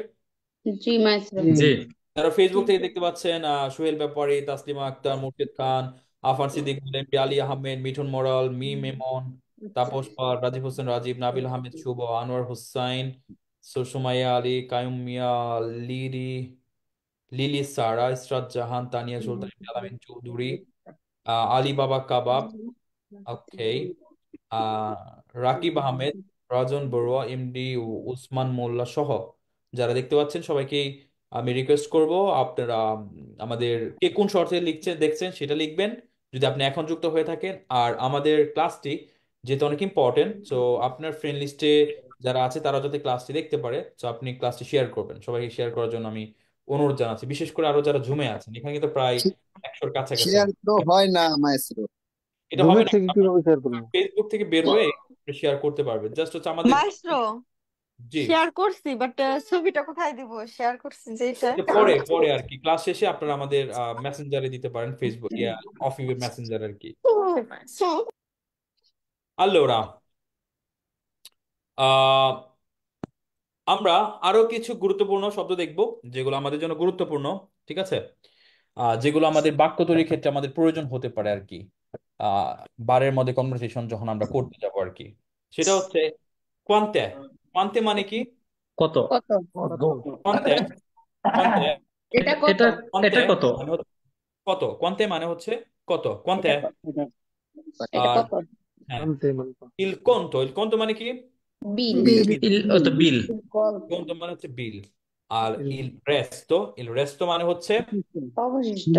জি maestro, জি, যারা ফেসবুক থেকে দেখতে পাচ্ছেন, সোহেল ব্যাপারী, তাসলিমা আক্তার, মুর্শিদ খান, আফান সিদ্দিক, আলী আহমেদ, মিঠুন মোরাল, মেমন, তাপস পাল, রাজীব হোসেন রাজীব, নাবিল আহমেদ শুভ, আনোয়ার হুসাইন, সুমাইয়া আলী, কায়ুম মিয়া, লিরি, লিলি সারা, ইসরাত জাহান, তানিয়া সুলতান, আলামিন চৌধুরী, আলী বাবা কাবাব, ওকে, আহ রাকিব আহমেদ, রাজন বড়ুয়া, এমডি উসমান মোল্লা সহ যারা দেখতে পাচ্ছেন সবাইকে আমি রিকোয়েস্ট করব, আপনারা আমাদের কে কোন শর্টে লিখছেন দেখছেন সেটা লিখবেন যদি আপনি এখন যুক্ত হয়ে থাকেন, আর আমাদের ক্লাসটি যেহেতু অনেক ইম্পর্টেন্ট, সো আপনার ফ্রেন্ড লিস্টে যারা আছে তারা যাতে ক্লাসটি দেখতে পারে, সো আপনি ক্লাসটি শেয়ার করবেন, সবাইকে শেয়ার করার জন্য আমি অনুরোধ জানাচ্ছি, বিশেষ করে আরো যারা জুমে আছেন, এখানে কিন্তু প্রায় 100-র কাছাকাছি শেয়ার তো হয় না মাইস্ত্রো। এটা হবে জুমের না, থেকে কিভাবে শেয়ার করবো? ফেসবুক থেকে বের হয়ে শেয়ার করতে পারবেন, জাস্ট হচ্ছে আমাদের। মাইস্ট্রো জি, শেয়ার করছি, বাট ছবিটা কোথায় দিব? শেয়ার করছি যেটা। যে পরে পরে আর কি ক্লাস শেষে আপনারা আমাদের মেসেঞ্জারে দিতে পারেন, ফেসবুক অফ মেসেঞ্জার আর কি। Allora, আমরা আরো কিছু গুরুত্বপূর্ণ শব্দ দেখব যেগুলো আমাদের জন্য গুরুত্বপূর্ণ, ঠিক আছে? যেগুলো আমাদের বাক্য তৈরির ক্ষেত্রে আমাদের প্রয়োজন হতে পারে আর কি, আহ বারের মধ্যে কনভারসেশন যখন আমরা করতে যাব আর কি। সেটা হচ্ছে কোয়ান্তে। কোয়ান্তে মানে কি? কত? কত? কোয়ান্তে, কোয়ান্তে, এটা কত? এটা কোয়ান্তে এটা কত? মানে কত, কোয়ান্তে মানে হচ্ছে কত, কোয়ান্তে। এটা কত? এটা আর কত? হ্যাঁ, il conto মানে কি? বিল। বিল। তো বিল। conto মানে হচ্ছে বিল। আর il resto মানে হচ্ছে অবশিষ্ট।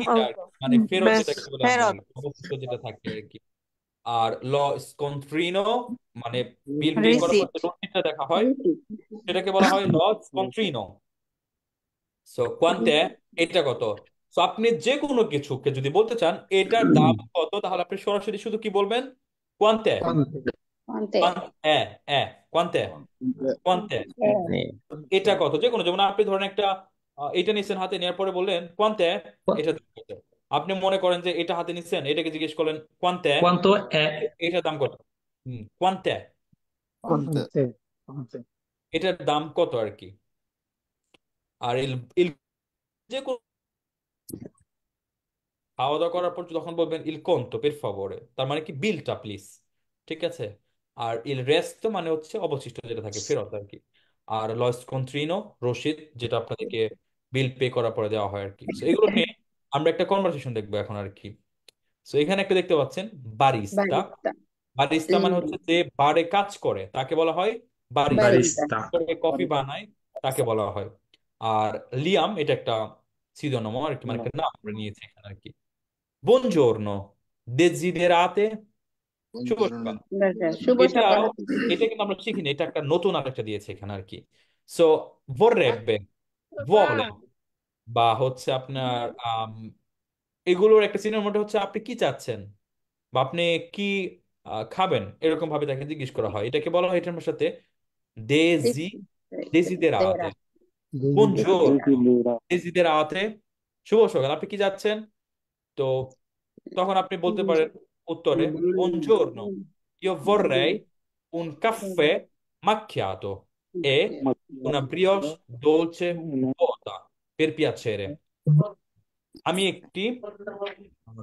এটা আর কি, মানে ফেরত বেশ, যেটাকে বলে আমরা আর ফেরত। কি, অবশিষ্ট যেটা থাকে আর কি। আর ল স্কন্ট্রিনো মানে বিল পে করার পর রিসিট। যে রসিদটা দেখা হয় সেটাকে বলা হয় ল স্কন্ট্রিনো। সো কোয়ান্তে, এটা কত। সো আপনি যে কোনো কিছুকে যদি বলতে চান এটার দাম কত, তাহলে আপনি সরাসরি শুধু কি বলবেন? কোয়ান্তে। কোয়ান্তে? হ্যাঁ, হ্যাঁ, কোয়ান্তে, কোয়ান্তে। এটা কত, যে কোনো, যেমন আপনি ধরেন একটা এটা নিচ্ছেন, হাতে নেওয়ার পরে বললেন কোয়ান্তে, এটা দাম কত। আপনি মনে করেন যে এটা হাতে নিচ্ছেন, এটাকে জিজ্ঞেস করলেন কোয়ান্তে, কোয়ান্তো এটার দাম কত। কোয়ান্তে, এটার দাম কত আর কি। আর ইল ইল যে কোনো খাওয়া দাওয়া করার পর যখন বলবেন ইল কন্তো পের ফাভোরে, তার মানে কি বিলটা প্লিজ, ঠিক আছে? আর ইল রেস্তো মানে হচ্ছে অবশিষ্ট যেটা থাকে ফেরত আর কি। আর লস কন্ট্রিনো রসিদ, যেটা আপনাদেরকে বিল পে করার পরে দেওয়া হয় আর কি। তো এগুলো নিয়ে আমরা একটা কনভারসেশন দেখবো এখন আর কি। তো এখানে একটা দেখতে পাচ্ছেন বারিস্তা। বারিস্তা। বারিস্তা মানে হচ্ছে যে বারে কাজ করে তাকে বলা হয় বারিস্তা। বারিস্তা। বারিস্তা। কফি বানায় তাকে বলা হয়। আর লিয়াম এটা একটা সিনোনিম আর কি, মানে একটা নাম আমরা নিয়েছি এখানে আর কি। বুongiorno, desiderate, শুভ সকাল। শুভ এটাও, সকাল। এটা কিন্তু আমরা শিখিনি, এটা একটা নতুন আরেকটা দিয়েছে এখানে আর কি। সো vorrebbe, বলে, বা হচ্ছে আপনার এগুলোর একটা সিনোনিম হচ্ছে আপনি কি চাচ্ছেন বা আপনি কি খাবেন, এরকম ভাবে তাকে জিজ্ঞেস করা হয়। এটাকে বলা হয় এটার সাথে দেজি desiderate। buongiorno, desiderate, শুভ সকাল, আপনি কি যাচ্ছেন। তো তখন আপনি বলতে পারেন উত্তরে buongiorno, io vorrei un caffè macchiato e una brioche dolce vuota, per piacere। আমি একটি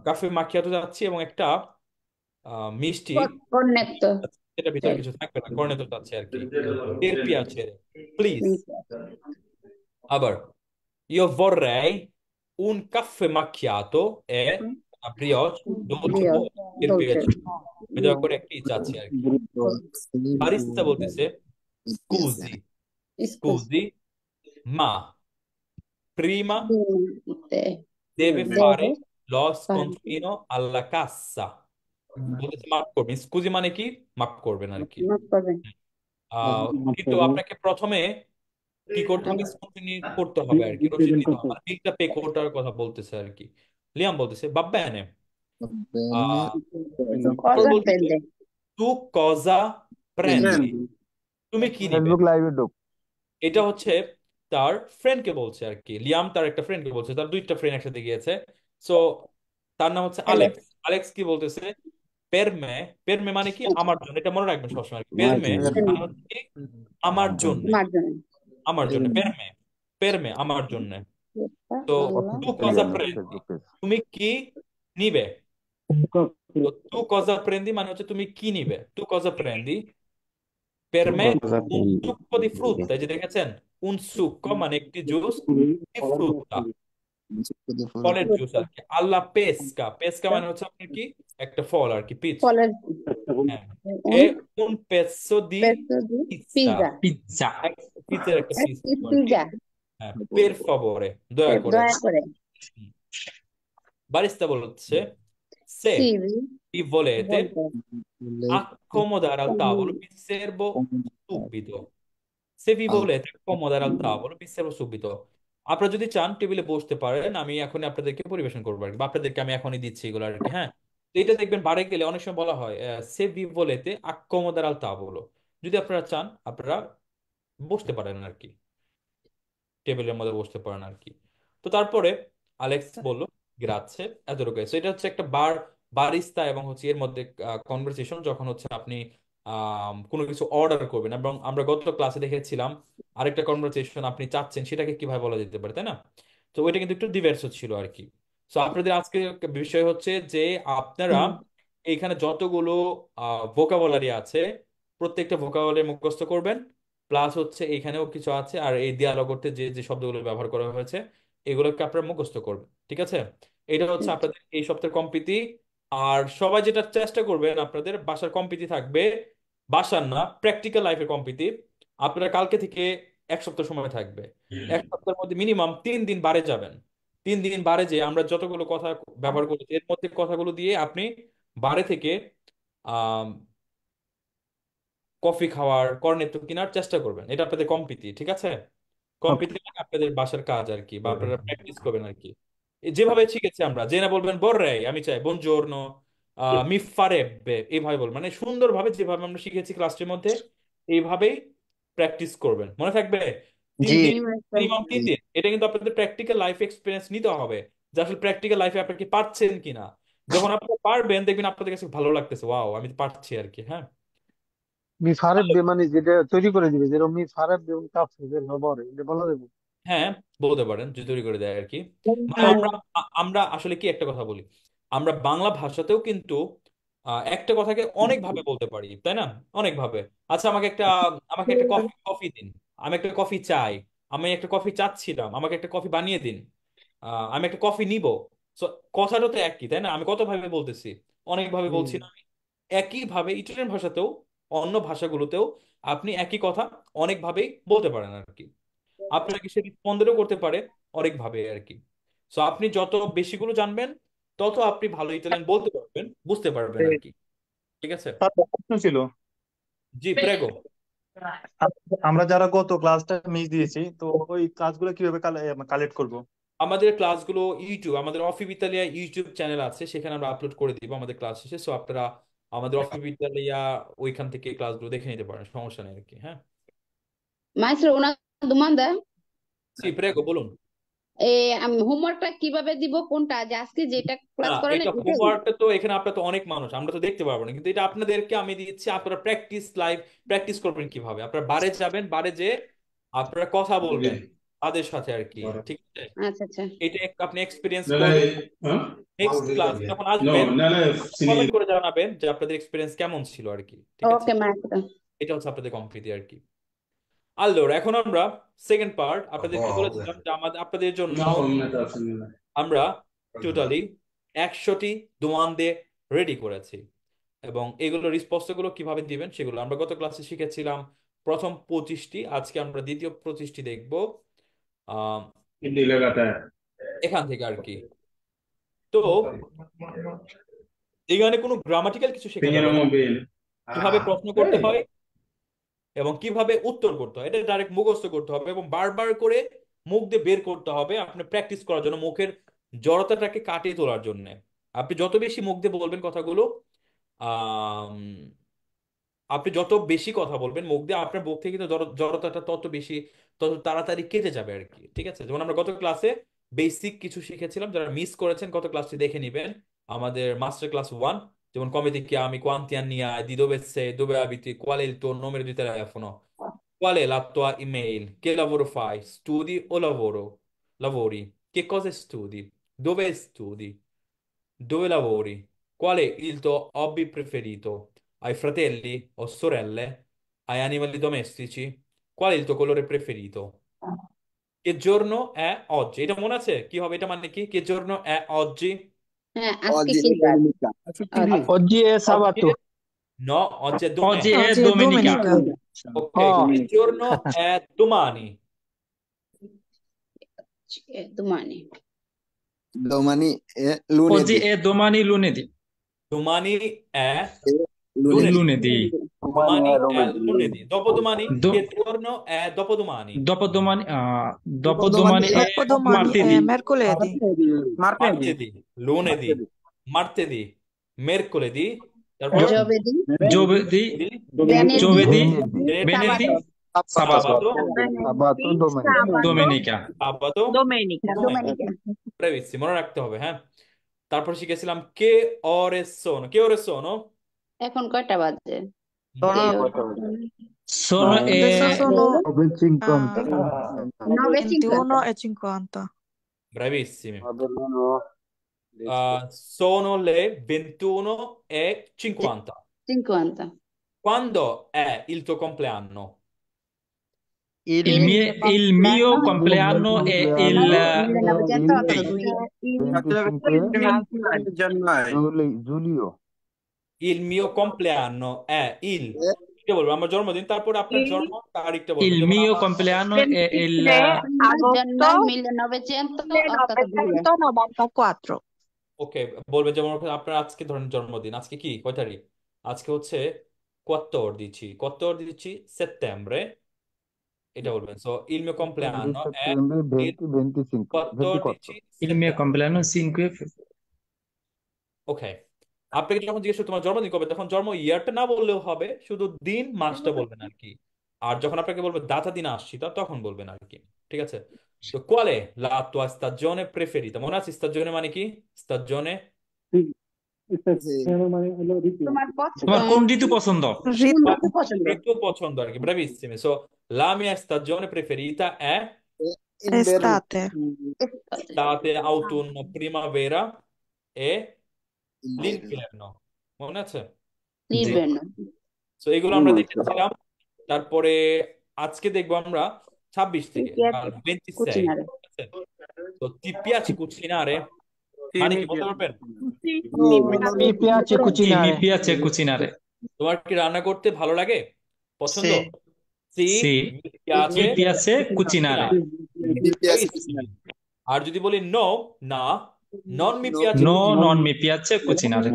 কাফে মাকিয়াতো যাচ্ছি এবং একটা মিষ্টি, কর্নেক্ট। যেটা ভিতরে কিছু থাকবে না, কর্নেতো যাচ্ছে আর কি। per piacere, please. আবার io vorrei un caffè macchiato e una brioche dolce vuota, per piacere। আমি দয়া করে একটি চাচ্ছি আর কি। বারিস্তা বলতেছে scusi, scusi, ma prima deve দেবে। fare lo scontrino alla cassa। বলতেছে মাফ করবেন, স্কুজি মানে কি, মাফ করবেন আর কি। মাফ করবেন। কিন্তু আপনাকে প্রথমে কি করতে হবে, স্কুটিনি করতে হবে আর কি, রসিদ নিতে হবে, মানে বিলটা পে করার কথা বলতেছে আর কি। লিয়াম বলতেছে va bene, আহ, তারপর কথা বলতেছে প্রেন্দে। tu cosa prendi, তুমি কি নিবে। ফেসবুক লাইভে ঢুক। এটা হচ্ছে তার ফ্রেন্ডকে বলছে আর কি, লিয়াম তার একটা ফ্রেন্ডকে বলছে, তার দুইটা ফ্রেন্ড একসাথে গিয়েছে। সো তার নাম হচ্ছে হ্যালো। আলেক্স। আলেক্স কি বলতেছে, পেরমে, পেরমে মানে কি আমার জন্য, এটা মনে রাখবেন সবসময়, পেরমে মানে হচ্ছে কি আমার জন্য, আমার জন্য। আমার জন্য পেরমে, পেরমে আমার জন্য। তো আল্লাহ। তু অথেন্টিক কজা আমাদের প্রেন্দি, ফেসবুক পেজ। তুমি কি নিবে। তো তু কজা প্রেন্দি মানে হচ্ছে তুমি কি নিবে, তু কজা প্রেন্দি per me un succo di frutta, এই যে দেখেছেন, un succo মানে একটি জুস, di frutta ফলের জুস আর কি। আল্লা পেস্কা, পেস্কা মানে হচ্ছে আপনার কি একটা ফল আর কি, পিচ। ফলের হ্যাঁ, এ un un pezzo di pezzo di pizza, pizza। Pizza. পিৎজার একটা এক পিস পিস আর কি। পিজা। হ্যাঁ, per favore, দয়া করে। দয়া করে। হুম। বারিস্তা বলছে se সিভি vi volete বলতে। accomodare al tavolo vi servo subito, se vi volete accomodare al tavolo vi servo subito। আপনারা যদি চান টেবিলে বসতে পারেন, আমি এখনই আপনাদেরকে পরিবেশন করবো আর কি, বা আপনাদেরকে আমি এখনই দিচ্ছি এগুলো আর কি। হ্যাঁ, তো এটা দেখবেন বারে গেলে অনেক সময় বলা হয় সে ভি ভোলেতে accomodare al tavolo। যদি আপনারা চান আপনারা বসতে পারেন আর কি, টেবিলের মধ্যে বসতে পারেন আর কি। তো তারপরে আলেক্স বলল গ্রাচ্ছে এতটুকু। So এটা হচ্ছে একটা বারিস্তা এবং হচ্ছে এর মধ্যে কনভারসেশন, যখন হচ্ছে আপনি কোনো কিছু অর্ডার করবেন। এবং আমরা গত ক্লাসে দেখেছিলাম আরেকটা কনভারসেশন আপনি চাচ্ছেন সেটাকে কিভাবে বলা যেতে পারে, তাই না? তো ওইটা কিন্তু একটু ডিভার্স ছিল আর কি। তো আপনাদের আজকে বিষয় হচ্ছে যে আপনারা এইখানে যতগুলো ভোকাবুলারি আছে প্রত্যেকটা ভোকাবুলারি মুখস্থ করবেন, প্লাস হচ্ছে এখানেও কিছু আছে, আর এই দিয়ালগ করতে যে যে শব্দগুলো ব্যবহার করা হয়েছে এগুলোকে আপনারা মুখস্থ করবেন, ঠিক আছে? এটা হচ্ছে আপনাদের এই সপ্তাহের কম্পিতি। আর সবাই যেটা চেষ্টা করবেন, আপনাদের বাসার কম্পিতি থাকবে, বাসার না প্র্যাকটিক্যাল লাইফের কম্পিতি। আপনারা কালকে থেকে 1 সপ্তাহ সময় থাকবে, 1 সপ্তাহের মধ্যে মিনিমাম 3 দিন বারে যাবেন। 3 দিন বারে যে আমরা যতগুলো কথা ব্যবহার করেছি এর মধ্যে কথাগুলো দিয়ে আপনি বারে থেকে কফি খাওয়ার কর্নেটো কেনার চেষ্টা করবেন। এটা আপনাদের কম্পিতি, ঠিক আছে? কম্পিতি মানে আপনাদের বাসার কাজ আর কি, বা আপনারা প্র্যাকটিস করবেন আর কি। যেভাবে শিখেছি আমরা, যে না বলবেন বর্রে আমি চাই বনজোর্নো মি ফারেব্বে, এইভাবে বলবেন, মানে সুন্দরভাবে যেভাবে আমরা শিখেছি ক্লাসটির মধ্যে এইভাবেই প্র্যাকটিস করবেন, মনে থাকবে? তিন জি দিন জি মাস্টার। মিনিমাম 3 দিন। এটা কিন্তু আপনাদের প্র্যাকটিক্যাল লাইফ এক্সপিরিয়েন্স নিতে হবে, যে আসলে প্র্যাকটিক্যাল লাইফে আপনি কি পারছেন কিনা। যখন আপনি পারবেন দেখবেন আপনাদের কাছে ভালো লাগতেছে, ওয়াও আমি পারছি আর কি। হ্যাঁ, মিফারেব মানে যেটা তৈরি করে দিবে, যেরকম মিফারেব এবং কাপড় যেটা বলে এটা বলা যাবে। হ্যাঁ বলতে পারেন যে তৈরি করে দেয় আর কি। মানে আমরা আমরা আসলে কি একটা কথা বলি, আমরা বাংলা ভাষাতেও কিন্তু একটা কথাকে অনেক ভাবে বলতে পারি, তাই না? অনেক ভাবে। আচ্ছা আমাকে একটা কফি কফি দিন, আমি একটা কফি চাই, আমি একটা কফি চাচ্ছিলাম, আমাকে একটা কফি বানিয়ে দিন, আমি একটা কফি নিব। সো কথাটা তো একই, তাই না? আমি কত ভাবে বলতেছি, অনেক ভাবে হুম। বলছি না আমি? একই ভাবে ইটালিয়ান ভাষাতেও অন্য ভাষাগুলোতেও আপনি একই কথা অনেক ভাবেই বলতে পারেন আর কি। আপনাকে সে রেসপন্দেরও করতে পারে অনেক ভাবে আর কি। সো আপনি যত বেশিগুলো জানবেন তত আপনি ভালো ইতালিয়ান বলতে পারবেন, বুঝতে পারবেন আর কি, ঠিক আছে? তার প্রশ্ন ছিল, জি প্রেগো। আমরা যারা গত ক্লাসটা মিস দিয়েছি তো ওই ক্লাসগুলো কিভাবে কালেক্ট করব? আমাদের ক্লাসগুলো ইউটিউব, আমাদের অফিস ইতালিয়া ইউটিউব চ্যানেল আছে, সেখানে আমরা আপলোড করে দিব আমাদের ক্লাস শেষে। সো আপনারা আমাদের অফিস ইতালিয়া ওইখান থেকে ক্লাসগুলো দেখে নিতে পারেন, সমস্যা নেই আর কি। হ্যাঁ, মাস্টার, una domanda? জি প্রেগো বলুন। হোমওয়ার্কটা কিভাবে দিব, কোনটা যে আজকে যেটা না ক্লাস করেন এটা এটাই? হোমওয়ার্কটা তো এখানে আপনার তো অনেক মানুষ, আমরা তো দেখতে পারবো না, কিন্তু এটা আপনাদেরকে আমি দিচ্ছি, আপনারা প্র্যাকটিস করবেন কিভাবে। আপনারা বারে যাবেন, বারে যে আপনারা কথা বলবেন তাদের সাথে আর কি, ঠিক আছে? আচ্ছা আচ্ছা। এটা আপনি এক্সপিরিয়েন্স করবেন। নেক্সট ক্লাস যখন আসবেন কমেন্ট করে জানাবেন যে আপনাদের এক্সপিরিয়েন্স কেমন ছিল আর কি, ঠিক আছে? ওকে মাস্টার। এটা হচ্ছে আপনাদের কমপ্লিট আর কি। আল্লোর এখন আমরা সেকেন্ড পার্ট আপনাদেরকে বলেছিলাম যে আপনাদের জন্য আমরা টোটালি 100টি দোয়ান্দে রেডি করেছি, এবং এগুলো রিস্পন্সগুলো কিভাবে দিবেন সেগুলো আমরা গত ক্লাসে শিখেছিলাম। প্রথম 25টি, আজকে আমরা দ্বিতীয় 25টি দেখবো আহ এখান থেকে আর কি। তো এখানে কোনো গ্রামাটিক্যাল কিছু শেখা যাবে না, কিভাবে প্রশ্ন করতে হয় এবং কিভাবে উত্তর করতে হয় এটা ডাইরেক্ট মুখস্থ করতে হবে, এবং বারবার করে মুখ দিয়ে বের করতে হবে আপনি প্র্যাকটিস করার জন্য, মুখের জড়তাটাকে কাটিয়ে তোলার জন্য। আপনি যত বেশি মুখ দিয়ে বলবেন কথাগুলো, আম, আপনি যত বেশি কথা বলবেন মুখ দিয়ে, আপনার মুখ থেকে কিন্তু জড়তাটা তত বেশি, তত তাড়াতাড়ি কেটে যাবে আর কি, ঠিক আছে? যেমন আমরা গত ক্লাসে বেসিক কিছু শিখেছিলাম, যারা মিস করেছেন গত ক্লাসটি দেখে নেবেন, আমাদের মাস্টার ক্লাস 1। যেমন come ti chiami, quanti anni hai, di dove sei, dove abiti, qual è il tuo numero di telefono, qual è la tua email, che lavoro fai, studi o lavori, che cosa studi, dove studi, dove lavori, qual è il tuo hobby preferito, hai fratelli o sorelle, hai animali domestici, qual è il tuo colore preferito, che giorno è oggi? এটা মনে আছে কি হবে, এটা মানে কি, che giorno è oggi? হ্যাঁ, আজকে oggi কি è বার? domenica. আচ্ছা আচ্ছা। oggi è Oggi sabato. no, oggi è oggi domenica। è Oggi è domenica. domenica. Ok, Oh. che giorno è domani? domani। Domani è Oggi lunedì. è domani lunedì. Domani è È lunedì. Lunedì. domani è lunedì. Dopodomani? Do- Che giorno è dopodomani? dopodomani, Dopodomani dopodomani è Dopodomani è martedì. mercoledì. Martedì, lunedì, martedì, mercoledì, তারপর giovedì, giovedì, venerdì, giovedì, venerdì, venerdì, sabato, sabato, সাবাতো ডোমেনিকা domenica. sabato, Domenica. domenica. bravissimo, মনে রাখতে হবে, হ্যাঁ। তারপর শিখেছিলাম কে ore sono, কে ore sono? এখন কয়টা বাজে? Sono, Io- Sono Adesso sono হবে 50 9:50. 9:50. Bravissimi. Avevano Sono le 21:50. 50. Quando è il tuo compleanno? Il mio compleanno è il 1982. 25 giugno Il mio compleanno è il কে বলবো আমার জন্মদিন, তারপরে আপনার জন্ম তারিখটা বলবেন, il যেমন mio আমার compleanno è il 23 gennaio agosto 1982. 1994. ওকে বলবে, যেমন আপনার আজকে ধরেন জন্মদিন, আজকে কি কয় তারিখ? আজকে হচ্ছে 14 settembre, এটা বলবেন। So il mio 14 compleanno è settembre il 2025 14 24 il mio settembre। compleanno 5 ওকে, আপনাকে যখন জিজ্ঞেস করবে তোমার জন্মদিন কবে, তখন জন্ম ইয়ারটা না বললেও হবে, শুধু দিন মাসটা বলবেন আর কি। আর যখন আপনাকে বলবে দাতা দিন আসছি, তখন বলবেন আর কি। ঠিক আছে? তো qual è la tua stagione preferita? মনে আছে stagione মানে কি? stagione তোমার তোমার কোন ঋতু পছন্দ? ঋতু ঋতু পছন্দ? ঋতু পছন্দ আর কি। bravissimi, so la mia stagione preferita è inverno estate. estate, autunno, primavera e inverno l'inverno, মনে আছে? জি। লিবেন। তো এগুলো আমরা দেখেছিলাম। তারপরে আজকে দেখবো আমরা 26 থেকে আর 26, Cucinare. ঠিক আছে? তো ti piace cucinare? মানে কি বলতে পারবেন? Mi piace Sì, mi cucinare. piace cucinare. তোমার কি রান্না করতে ভালো লাগে? পছন্দ? Sì, Sì, mi piace mi piace cucinare. mi piace Bravissimi. আর যদি বলি no, না, non mi piace No, cucinare, non mi piace cucinare.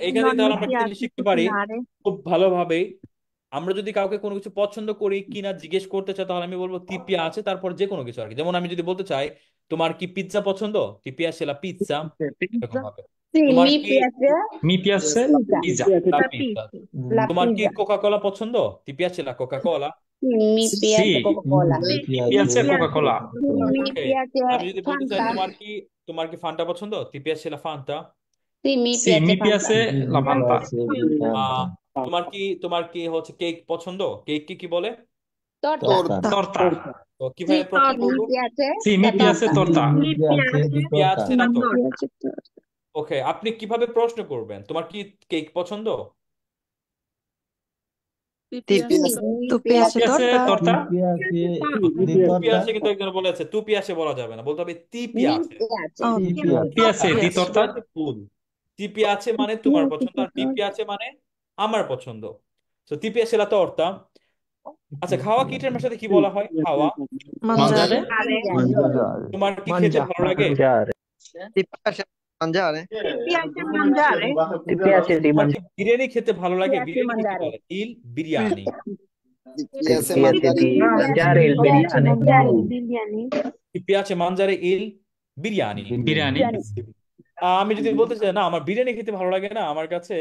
এখানে Non তাহলে mi আমরা একটা জিনিস piace শিখতে পারি cucinare. খুব ভালোভাবে। আমরা যদি কাউকে কোনো কিছু পছন্দ করি কিনা জিজ্ঞেস করতে চাই, তাহলে আমি বলবো ti piace, তারপর যে কোনো কিছু আর কি। যেমন আমি যদি বলতে চাই তোমার কি পিৎজা পছন্দ, ti piace la pizza, এরকম ভাবে। Sì, তোমার mi কি piace Mi piace pizza. pizza. la La pizza, pizza. La তোমার কি pizza. কোকা কোলা পছন্দ, ti piace la Coca-Cola? Sì, mi Sì, piace Sì, Coca-Cola. mi piace Coca-Cola. Sì, mi ওকে, piace আমি যদি বলতে চাই Fanta. তোমার কি ফান্টা পছন্দ, ti piace la Fanta? Sì, mi Sì, piace mi Fanta. piace la Fanta. আহ তোমার কি হচ্ছে কেক পছন্দ, কেক কি বলে? Torta. torta Torta. তো Sì, কিভাবে প্রশ্ন torta. Mi করবো? piace Sì, la mi piace torta. torta. Mi piace পেঁয়াজ la না তো? Mi torta. piace torta. ওকে, আপনি কিভাবে প্রশ্ন করবেন তোমার কি কেক পছন্দ? ti Sì, piace mi Tu Mi piace piace piace torta? torta? তু পিয়াসে কিন্তু একজন বলেছে, তু পিয়াসে বলা যাবে না, বলতে হবে তি mi পিয়াসে। piace. Oh, ti Mi piace piace di piace. torta? ফুল, তি পিয়াসে মানে তোমার পছন্দ, আর তি পিয়াসে মানে আমার পছন্দ। তো তি পিয়াসে লা torta। আচ্ছা, খাওয়া কি টাইমের সাথে কি বলা হয়? খাওয়া Mangiare? Mangiare? mangiare তোমার কি খেতে ভালো লাগে? Ti piace mangiare? Ti piace mangiare? তোমার কি বিরিয়ানি খেতে ভালো লাগে? Piace বিরিয়ানি কি mangiare. বলে? ইল biryani. ti piace Mi mangiare Mangiare il biryani. Ti piace mangiare il biryani? Biryani? আমি যদি বলতে চাই না আমার বিরিয়ানি খেতে ভালো লাগে না, আমার কাছে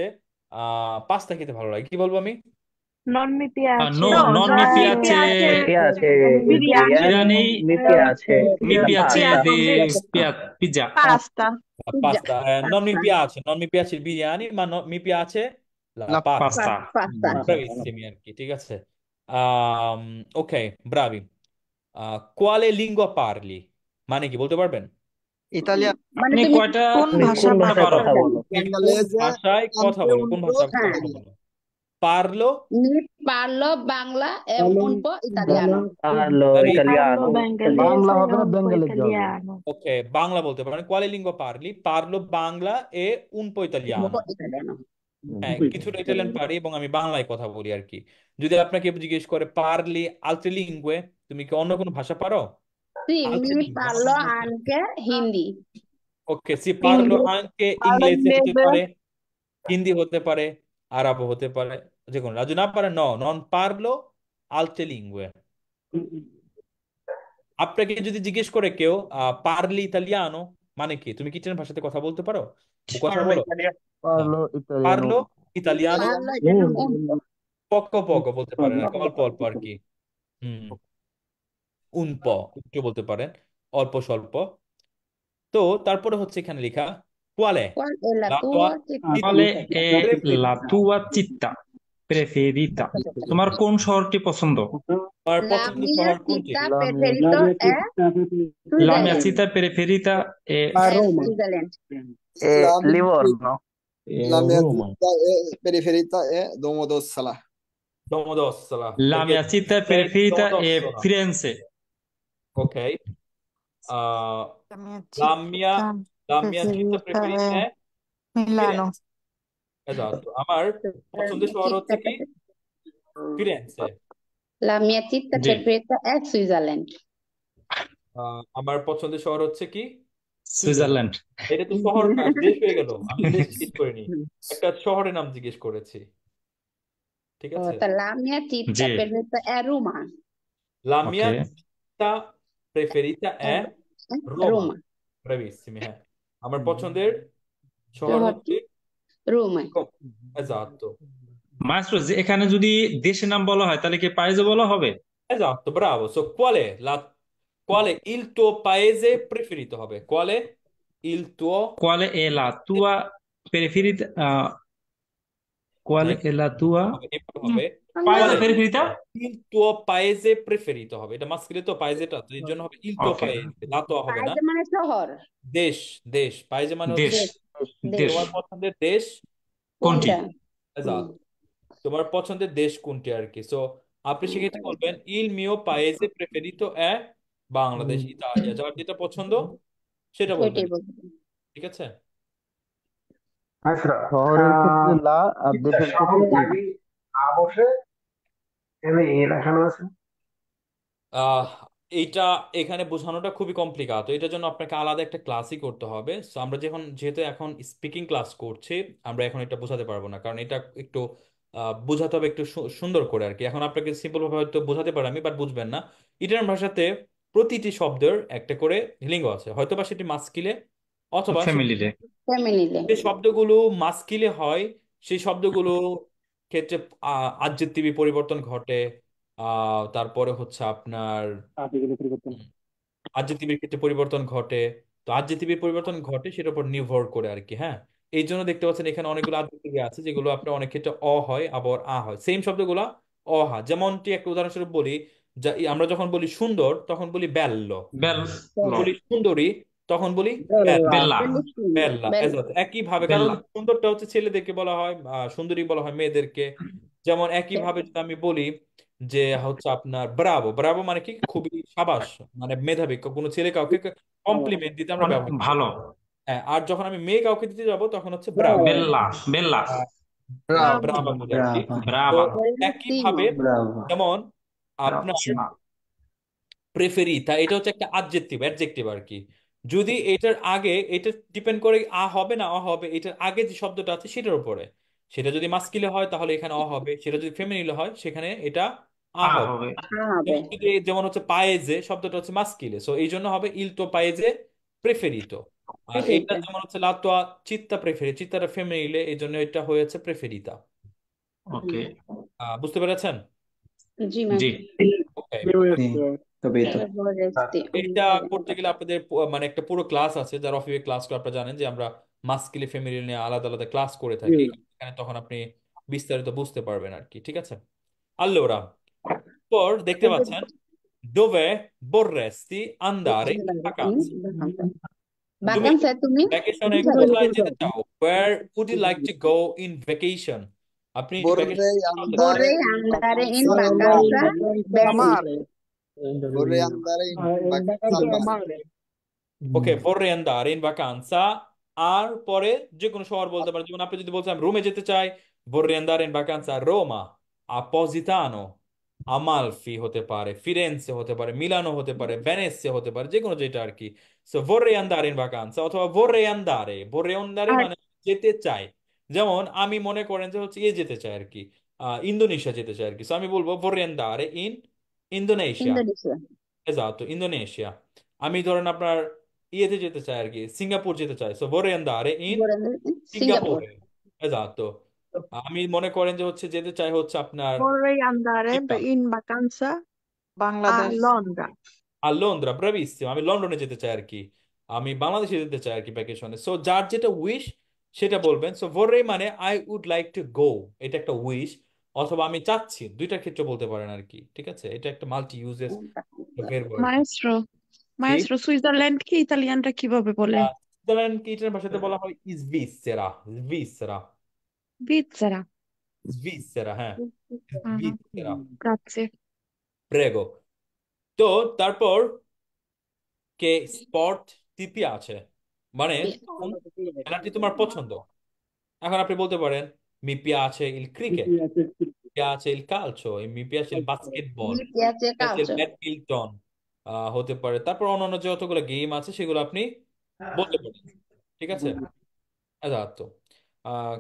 পাস্তা খেতে ভালো লাগে, কি বলবো আমি? Non mi piace. No, non mi piace biryani. biryani, mi piace di pizza. Pasta. Pasta. Non mi piace il biryani, ma mi piace la La pasta. Pasta. Pasta. Bravissimi আর কি, ঠিক আছে। Ok, bravi. Quale lingua parli? মানে কি বলতে পারবেন? Italiano, মানে আপনি তুমি কয়টা কোন ভাষা পারো? কোন inglese ভাষায় কথা anche বলো, un কোন po' ভাষায় কথা হ্যাঁ বলো? Parlo mi parlo Bangla e un po' italiano. Parlo bengalese Bangla e হবে না un po' বেঙ্গলি হবে italiano. Ok, বাংলা বলতে পারেন। Quale lingua parli? Parlo Bangla e un po' Un italiano. po' italiano. হ্যাঁ, কিছুটা ইটালিয়ান পারি এবং আমি বাংলায় কথা বলি আর কি। যদি আপনাকে জিজ্ঞেস করে পারলি altre lingue, তুমি কি অন্য কোনো ভাষা পারো? Sì, Altre mi lingue? parlo anche hindi. Ok, si parlo anche Parlo inglese হতে inglese. পারে, হিন্দি হতে পারে, আরবো হতে পারে, যে কোনো। রাজু না পারে no, non parlo altre lingue। আপনাকে যদি জিজ্ঞেস করে কেউ পারলি ইতালিয়ানো, মানে কি? তুমি কি ইটালিয়ান ভাষাতে কথা বলতে পারো? কথা Parlo বলো? italiano. হ্যাঁ। Parlo italiano. পারলো ইতালিয়ানো পারলো এটা পক্কো পক্কো বলতে পারেন আর কি, অল্প অল্প আর কি। হুম, উন প একটু বলতে পারেন, অল্প স্বল্প। তো তারপরে হচ্ছে এখানে লেখা কোয়ালে qual è la লা তোয়া tua città Quale è la প্রেফেরিতা। tua città preferita? তোমার কোন শহরটি পছন্দ? আমার la পছন্দের mia শহর কোনটি? città La mia preferita è La mia Switzerland città preferita è è Switzerland La mia, Livorno. la mia città preferita è Domodossola. Domodossola, la perché mia città è preferita è Domodossola. Firenze. Ok. Uh, La mia la mia città preferita preferita è è Milano. Firenze. Esatto. আমার la পছন্দের mia শহর città হচ্ছে কি? ফিরেন্সে। la mia città জি, preferita è Switzerland আমার পছন্দের শহর হচ্ছে কি? সুইজারল্যান্ড। সুইজারল্যান্ড। এটা তো শহর না, দেশ হয়ে গেল। আমি তো দেশ জিজ্ঞেস করিনি, একটা শহরের নাম জিজ্ঞেস করেছি। ঠিক আছে। la mia città জি, preferita è Roma La mia ওকে। città preferita è Roma. Roma Bravissimi, হ্যাঁ। আমার পছন্দের শহর হচ্ছে শহরটি রোমে Roma. Esatto. মাস্টার, যে এখানে যদি দেশের নাম বলা হয় তাহলে কি পাইজে বলা হবে? Esatto, bravo. So, qual è il tuo paese preferito হবে? Qual è il tuo Quale è la tua preferita? মানে Quale è la tua হবে এভাবে হবে qual paese è preferita? il tuo paese preferito হবে। এটা মাস্কিলে তো পাইজেটা, তো এই জন্য হবে il tuo ওকে, paese, লা তো হবে না। পাইজে মানে শহর দেশ, দেশ পাইজে মানে হচ্ছে দেশ, দেশ দেশ দেশ তোমার পছন্দের দেশ কোনটি? কোনটা Esatto. তোমার পছন্দের দেশ কোনটি আর কি। সো আপনি সেক্ষেত্রে বলবেন il mio paese preferito è Bangladesh, Italia, যার যেটা পছন্দ সেটা বলবেন। ওইটাই বলবো ঠিক আছে। শহরের ক্ষেত্রে লা আর দেশের ক্ষেত্রে ইল। আহ এইটা এখানে বোঝানোটা খুবই কমপ্লিকেট, এটার জন্য আপনাকে আলাদা একটা ক্লাসই করতে হবে। সো আমরা যেহেতু এখন স্পিকিং ক্লাস করছি, আমরা এখন এটা বোঝাতে পারবো না, কারণ এটা একটু বোঝাতে হবে একটু সুন্দর করে আর কি। এখন আপনাকে সিম্পল ভাবে হয়তো বোঝাতে পারি আমি, বাট বুঝবেন না। ইটালিয়ান ভাষাতে প্রতিটি শব্দের একটা করে লিঙ্গ আছে, হয়তো বা সেটি মাস্কিলে অথবা ফ্যামিলিতে। ফ্যামিলিতে যে শব্দগুলো মাস্কিলে হয় সেই শব্দগুলো ক্ষেত্রে আদজেক্টিভে পরিবর্তন ঘটে। তারপরে হচ্ছে আপনার আদজেক্টিভের ক্ষেত্রে পরিবর্তন ঘটে। তো আদজেক্টিভের পরিবর্তন ঘটে সেটার উপর নির্ভর করে আর কি, হ্যাঁ। এই জন্য দেখতে পাচ্ছেন এখানে অনেকগুলো আদজেক্টিভ আছে যেগুলো আপনার অনেক ক্ষেত্রে অ হয় আবার আ হয়, সেম শব্দগুলো অ হয়। যেমনটি একটা উদাহরণস্বরূপ বলি, আমরা যখন বলি সুন্দর তখন বলি বেল্লো, বেল্লো, বলি সুন্দরী তখন বলি বেল্লা। বেল্লা, বেলুচিনি বেল্লা বেল একই ভাবে, কারণ বেল্লা। সুন্দরটা হচ্ছে ছেলেদেরকে বলা হয়, সুন্দরী বলা হয় মেয়েদেরকে। যেমন একই ভাবে যদি আমি বলি যে হচ্ছে আপনার ব্রাভো, ব্রাভো মানে কি খুবই সাবাস, মানে মেধাবী, কোনো ছেলে কাউকে কমপ্লিমেন্ট দিতে আমরা অনেক ব্যবহার করি। ভালো। হ্যাঁ, আর যখন আমি মেয়ে কাউকে দিতে যাব তখন হচ্ছে ব্রাভো, বেল্লা, বেল্লা, ব্রাভা বলি আর কি। তো ব্রাভা, একই বেলুচিনো ভাবে যেমন আপনার প্রেফেরিতা, এটা হচ্ছে একটা অ্যাডজেক্টিভ অ্যাডজেক্টিভ আর কি। যদি এটার আগে, এটা ডিপেন্ড করে আ হবে না অ হবে, এটার আগে যে শব্দটা আছে সেটার উপরে। সেটা যদি মাস্কিলে হয় তাহলে এখানে অ হবে, সেটা যদি ফেমিনিলে হয় সেখানে এটা আ আ হবে। হবে। হবে যেমন হচ্ছে পায়েজে শব্দটা হচ্ছে মাস্কিলে, সো এই জন্য হবে ইল তো পায়েজে প্রেফেরিতো। আর এটা প্রেফারিটা যেমন হচ্ছে লাতোয়া চিত্তা প্রেফেরি, চিত্তাটা ফেমিনিলে, এই জন্য এটা হয়েছে প্রেফেরিতা। ওকে, বুঝতে পেরেছেন? জি ম্যাম জি, ওকে। Capito. vorresti এটা করতে গেলে আপনাদের মানে একটা পুরো ক্লাস আছে, যারা অফিসে ক্লাস করে আপনারা জানেন যে আমরা মাস্কিলি ফ্যামিলি নিয়ে আলাদা আলাদা ক্লাস করে থাকি। এখানে তখন আপনি বিস্তারিত বুঝতে পারবেন আর কি। ঠিক আছে। Allora, পর দেখতে পাচ্ছেন dove vorresti andare in vacanza? তুমি vacanza তুমি ভ্যাকেশনে কোথায় কোথায় যেতে চাও? Where would you like to go in vacation? আপনি ভ্যাকেশন Vorrei কোথাও যেতে চান? andare vorrei in andare in vacanza, vacanza A bene mare. vorrei andare in vacanza al mare. Okay, vorrei andare in vacanza, আর পরে যে কোনো শহর বলতে পারেন। যেমন আপনি যদি বলছেন আমি রোমে যেতে চাই, vorrei andare in vacanza a Roma, a Positano, Amalfi হতে পারে, ফিরেন্সে হতে পারে, মিলানো হতে পারে, ভেনেসিয়া হতে পারে, যে কোনো যেটা আর কি। So vorrei andare in vacanza অথবা vorrei andare আর মানে যেতে চাই। যেমন আমি মনে করেন যে হচ্ছে যেতে চাই আর কি, ইন্দোনেশিয়া যেতে চাই আর কি। সো আমি বলবো vorrei andare in Indonesia. Indonesia exact, Indonesia. আমি ধরেন আপনার ইয়েতে যেতে চায় আর কি, সিঙ্গাপুর যেতে চায়। So vorrei andare in Singapore. Singapore। esatto। আমি মনে করেন যে হচ্ছে যেতে চাই হচ্ছে আপনার Vorrei andare এটা in vacanza a Bangladesh. Londra. লন্ড্রা, ব্রাভিসিম, আমি লন্ডনে যেতে চাই আর কি, আমি বাংলাদেশে যেতে চাই আর কি ভ্যাকেশনে। সো যার যেটা উইশ সেটা বলবেন। সো vorrei মানে I would like to go, এটা একটা উইশ, অথবা আমি চাচ্ছি, দুইটার ক্ষেত্রে বলতে পারেন আর কি। ঠিক আছে, এটা একটা মাল্টি ইউজেস ভার্ব আর কি। মাইস্ট্রো, জি। মাইস্ট্রো, সুইজারল্যান্ড কি ইতালিয়ানরা কিভাবে বলে? সুইজারল্যান্ড কি এটার ভাষাতে বলা হয় ইসভিসেরা, ইসভিসেরা, ভিৎসেরা। ইসভিসেরা, হ্যাঁ, হুম, ইসভিসেরা। গ্রাzie। প্রেগো। তো তারপর কে স্পট টিপি আছে, মানে কোন খেলাটি তোমার পছন্দ। এখন আপনি বলতে পারেন me piace il cricket, mi piace il calcio, e mi piace il basketball, Mi piace mi piace il calcio। badminton, হতে পারে। তারপর অন্যান্য যতগুলো গেম আছে সেগুলো আপনি বলতে পারেন। ঠিক আছে, esatto। আহ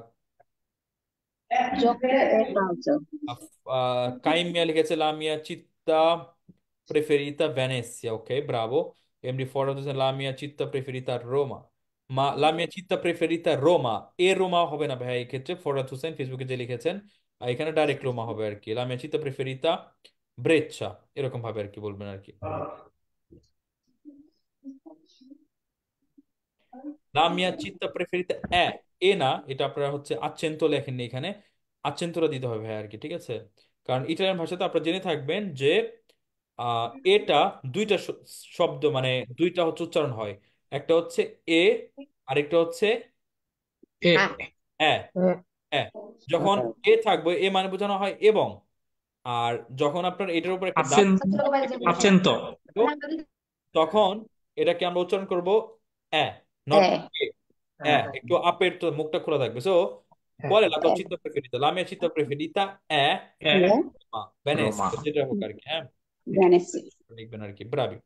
Gioco e calcio। কাইম মিয়া লিখেছে লা mia città preferita Venezia, ok, bravo। MD Farhad Hossain লা mia città preferita Roma, মা লা mia città preferita Roma, এ রোমা হবে না ভাই এই ক্ষেত্রে। ফরহাদ হোসেন ফেসবুকে যে লিখেছেন, এখানে ডাইরেক্ট রোমা হবে আর কি। লা mia città preferita Breccia, এরকম ভাবে আর কি বলবেন আর কি। La mia città preferita è, এ না, এটা আপনারা হচ্ছে accento লেখেননি এখানে, accentটা দিতে হবে ভাই আর কি। ঠিক আছে, কারণ ইটালিয়ান ভাষাতে আপনারা জেনে থাকবেন যে আহ, এটা দুইটা শব্দ, মানে দুইটা হচ্ছে উচ্চারণ হয়, একটা হচ্ছে এ, আরেকটা হচ্ছে এ A। এ। এ যখন এ থাকবে, এ মানে বোঝানো হয় এবং, আর যখন আপনার এটার উপর একটা দাঁত আচেন্ত থাকবে, তখন এটাকে আমরা উচ্চারণ করব এ, নট E। এ। হ্যাঁ, একটু আপের তো মুখটা খোলা থাকবে। সো বলে la tua E। città preferita, la mia città preferita è এ E। Venezia, রোমা। যেটা হোক আর কি, হ্যাঁ, Bene, sì। লিখবেন আর কি, ব্রাভি।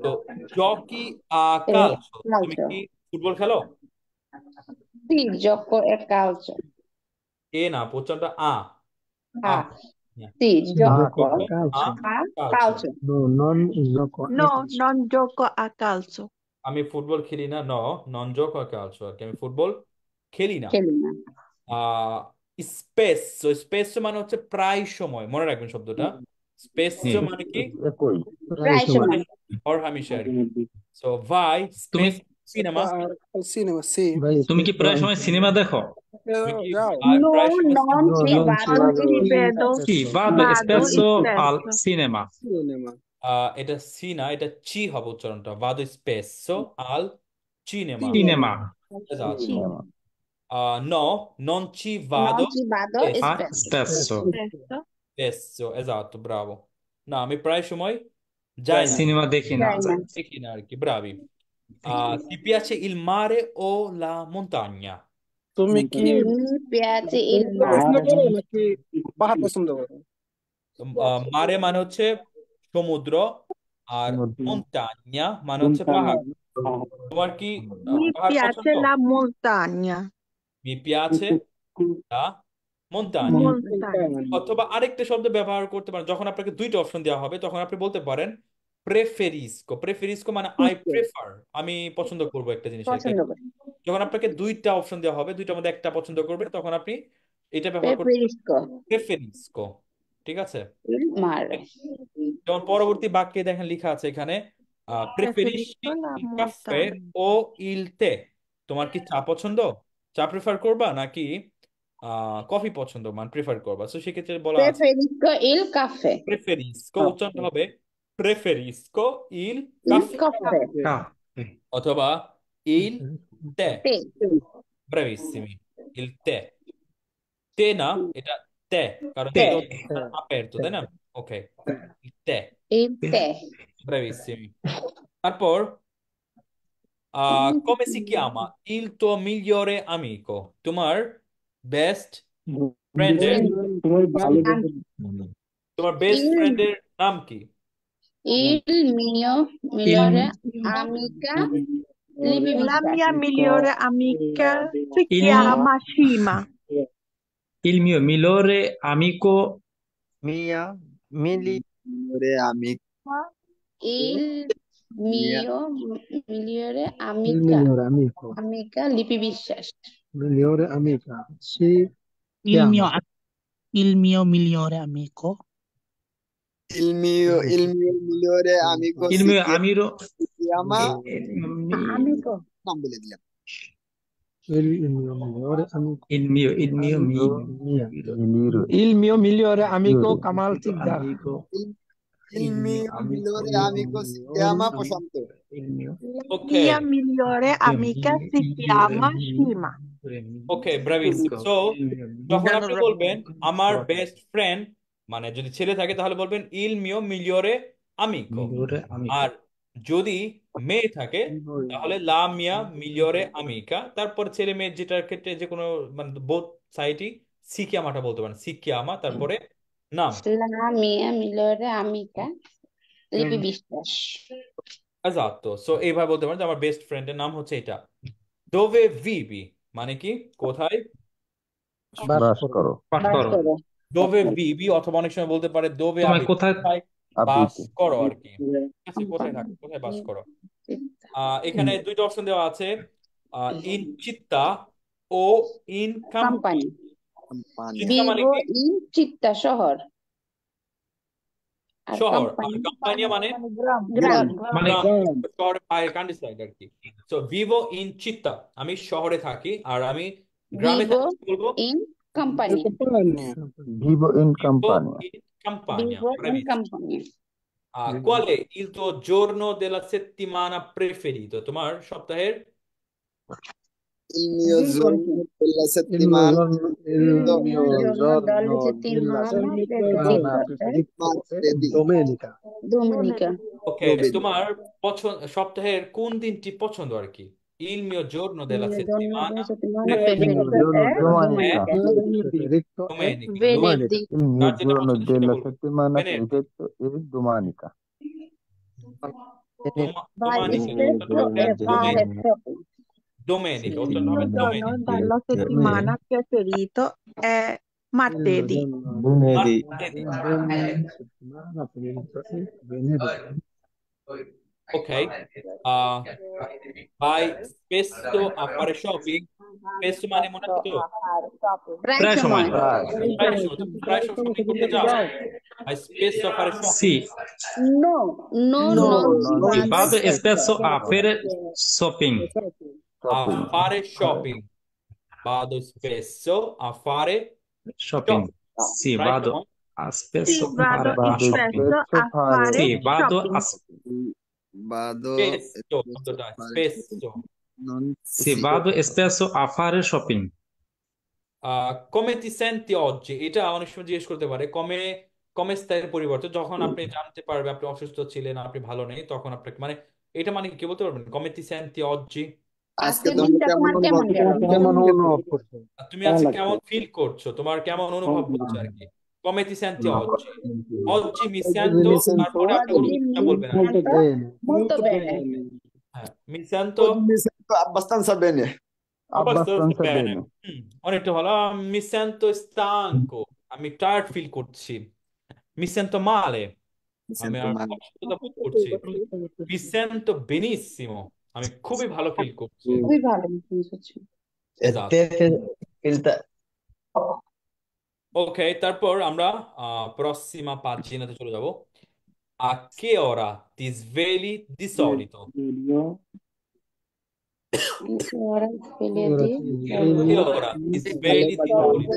তো giochi a E calcio, তুমি calcio। কি ফুটবল খেলো? Sì, gioco e calcio। এ না, প্রচন্ডটা আ, আ, A। হ্যাঁ। Sì, Gioco gioco a Gioco a calcio. a calcio। calcio। No, non gioco a No, calcio. non gioco a calcio. আমি ফুটবল খেলি না, ন, নন জোক আর calcio আর কি, আমি ফুটবল খেলি না। Chelina। আহ স্পেসো, স্পেসো মানে হচ্ছে প্রায় সময়, মনে রাখবেন শব্দটা। স্পেসো হুম। মানে কি E poi, Dai, insomma, হর হামেশা আর কি। সো ভাই তুমি space cinema, Al cinema, sì. vai তুমি কি spesso প্রায় anche. সময় সিনেমা দেখো? তুমি কি Ciao. No, প্রায় সময় non No, ci non ci vado vado Ci vedo, Sì, spesso. vado vado spesso al spesso. cinema। Cinema. এটা সি না, এটা চি হবে উচ্চারণটা। ভাদো স্পেসো আল সিনেমা। সিনেমা। esatto। Cinema. No, non ci non vado ci vado A spesso। spesso। Spesso. spesso, esatto, bravo। না, আমি প্রায় সময় যাই না, সিনেমা দেখি না। Dai, ma দেখি না আর কি, bravi। ti piace il mare o la montagna? তুমি sì, কি mi piace il পছন্দ mare। করো নাকি পাহাড় পছন্দ করো? মারে মানে হচ্ছে সমুদ্র, আর মন্তাña মানে হচ্ছে পাহাড়। তোমার কি Mi পাহাড় piace পছন্দ? la montagna. মি পিয়াছে লা মন্তাña। Montagna. অথবা আরেকটা শব্দ ব্যবহার করতে পারেন, যখন আপনাকে দুইটা অপশন দেওয়া হবে তখন আপনি বলতে পারেন প্রেফেরিস্কো। প্রেফেরিস্কো মানে আই প্রেফার, আমি পছন্দ করব একটা জিনিসের। পছন্দ করি। যখন আপনাকে দুইটা অপশন দেওয়া হবে, দুইটার মধ্যে একটা পছন্দ করবেন, তখন আপনি এটা ব্যবহার করবেন Preferisco প্রেফেরিস্কো। ঠিক আছে, il mare। যেমন পরবর্তী বাক্যে দেখেন লেখা আছে এখানে প্রেফেরিসি Preferisco la ইল কাফে montagna. ও ইল তে। তোমার কি চা পছন্দ, চা প্রেফার করবা, নাকি কফি পছন্দ মানে প্রেফার করবা? তো সেক্ষেত্রে বলা আছে Preferisco il caffè। প্রেফেরিস্কো, উচ্চারণ হবে প্রেফেরিস্কো ইল Il কাফে caffè। Caffè। অথবা ইল তে। Sì। ব্রাভিসিমি, ইল তে। তে না, এটা তে, কারণ Te। তে aperto, তাই না? ওকে, তে, Il tè। bravissimi। তারপর come si chiama il tuo migliore amico? তোমার বেস্ট ফ্রেন্ডের, তোমার ভালো তোমার বেস্ট Il, ফ্রেন্ডের নাম কি? il mio Il, migliore amica Livi La Vista। mia migliore amica si il, chiama Shima. il mio migliore amico Mia migliore amica Il মিও মিলিয়রে Il আমিকা migliore amico. আমিকা লিপি বিশ্বাস। Migliore amica. Si Il chiama. mio, il mio migliore amico. il mio migliore amico Il si mio amico, chiama আমিকো নাম বলে দিলাম Il mio migliore amico. il mio, il mio, Il mio migliore amico Kamal Sikdar. il, il mio migliore amico si chiama Prashanto La Ok, mia migliore amica si chiama Shima. ওকে, ব্রাভিসিম। সো যখন আপনি বলবেন আমার বেস্ট ফ্রেন্ড, মানে যদি ছেলে থাকে তাহলে বলবেন ইল মিও মিলিয়রে আমিকো। migliore amico. আর যদি মেয়ে থাকে তাহলে লা মিয়া মিলিয়রে আমিকা। তারপর ছেলে মেয়ে যেটার ক্ষেত্রে যে কোনো মানে বোথ সাইডই সিকিয়ামাটা বলতে পারেন, সিকিয়ামা তারপরে নাম। লা মিয়া মিলিয়রে আমিকা লিপি বিশ্বাস। এজাক্তো। সো এইভাবে বলতে পারেন যে আমার বেস্ট ফ্রেন্ডের নাম হচ্ছে এটা। দোভে ভিবি মানে কি, কোথায় বাস করো। পাঠ বাস করো। করো। দোভে ভিবি, অথবা অনেক সময় বলতে পারে দোভে তোমার আবি, কোথায় কোথায় বাস করো আর কি। ঠিক আছে, কোথায় থাকো, কোথায় বাস করো। এখানে দুইটা অপশন দেওয়া আছে, ইন চিত্তা ও ইন কোম্পানি। চিত্তা মানে ভিভো কি, ইন চিত্তা শহর, আর শহর। আর কোম্পানি কাম্পানিয়া মানে গ্রাম। মানে গ্রাম, শহরের বাইরে কান্ট্রি সাইড আর কি। সো ভিভো ইন চিত্তা, আমি শহরে থাকি, আর আমি গ্রামে ভিভো থাকি বলবো in company. Vivo in vivo Campania. in Campania. Vivo in Bravissimo. Company. Qual è il tuo giorno della settimana preferito? তোমার সপ্তাহের il mio giorno della settimana Il mio dalle giorno settimana della preferito settimana preferito è martedì domenica. domenica। ওকে, তোমার পছন্দ সপ্তাহের কোন দিনটি পছন্দ আর কি। Il mio giorno Il della mio giorno settimana della settimana Il preferito mio preferito giorno è domenica. è Preferito è domenica। venerdì। Il mio যার যেটা giorno পছন্দ সেটা della বলবে। settimana Venerdì, preferito è domenica. Vai domenica, spesso e fare shopping। domenica, উত্তরটা হবে Il giorno domenica। della settimana preferito è martedì. Lunedì. Martedì. settimana preferito è venerdì. Ok, vai spesso a fare shopping? Spesso মানে মনে আছে তো? প্রায় প্রায় সময়। সময়। প্রায় সময়। তুমি প্রায় সময় shopping করতে যাও? Vai spesso a fare shopping? Sì, No, no, No, non no, si no. vado vada spesso a fare shopping. A fare shopping. Vado spesso a fare Shopping. Sì, প্রায় vado সময়। spesso Sì, a vado fare shopping. spesso a fare Sì, vado shopping. vado Spesso, quando dai, spesso. non Sì, si vado spesso a fare shopping. Come ti senti oggi? এটা অনেক সময় জিজ্ঞেস করতে পারে। কমে স্থায়ীর পরিবর্তন, যখন আপনি জানতে পারবে আপনি অসুস্থ ছিলেন, আপনি ভালো নেই, তখন আপনাকে মানে এটা মানে কি বলতে পারবেন? কমে ti senti oggi? আজকে আজকের তুমি দিনটা কেমন তোমার কেমন গেল? কেমন অনুভব করছো? তুমি আজকে কেমন ফিল করছো, তোমার কেমন অনুভব হচ্ছে আর কি। Come ti senti oggi? Oggi mi sento, তারপরে আপনি কোনো Oggi কিছুটা mi বলবেন আর কি। sento Bene. molto bene। হ্যাঁ, mi sento oggi mi sento abbastanza bene abbastanza Abbastanza bene. bene. অনেকটা ভালো। Mi sento stanco, আমি টায়ার্ড ফিল করছি। Mi sento male, mi আমি sento আর male অসুস্থতা বোধ করছি। Mi sento benissimo, আমি খুবই ভালো ফিল করছি। খুবই ভালো বুঝেছি। Esatto. ওকে, তারপর আমরা প্রসিমা পাজিনাতে চলে যাব। A che ora ti svegli di solito? Ora sveglia Ora di ti A svegli che ora ti svegli di solito?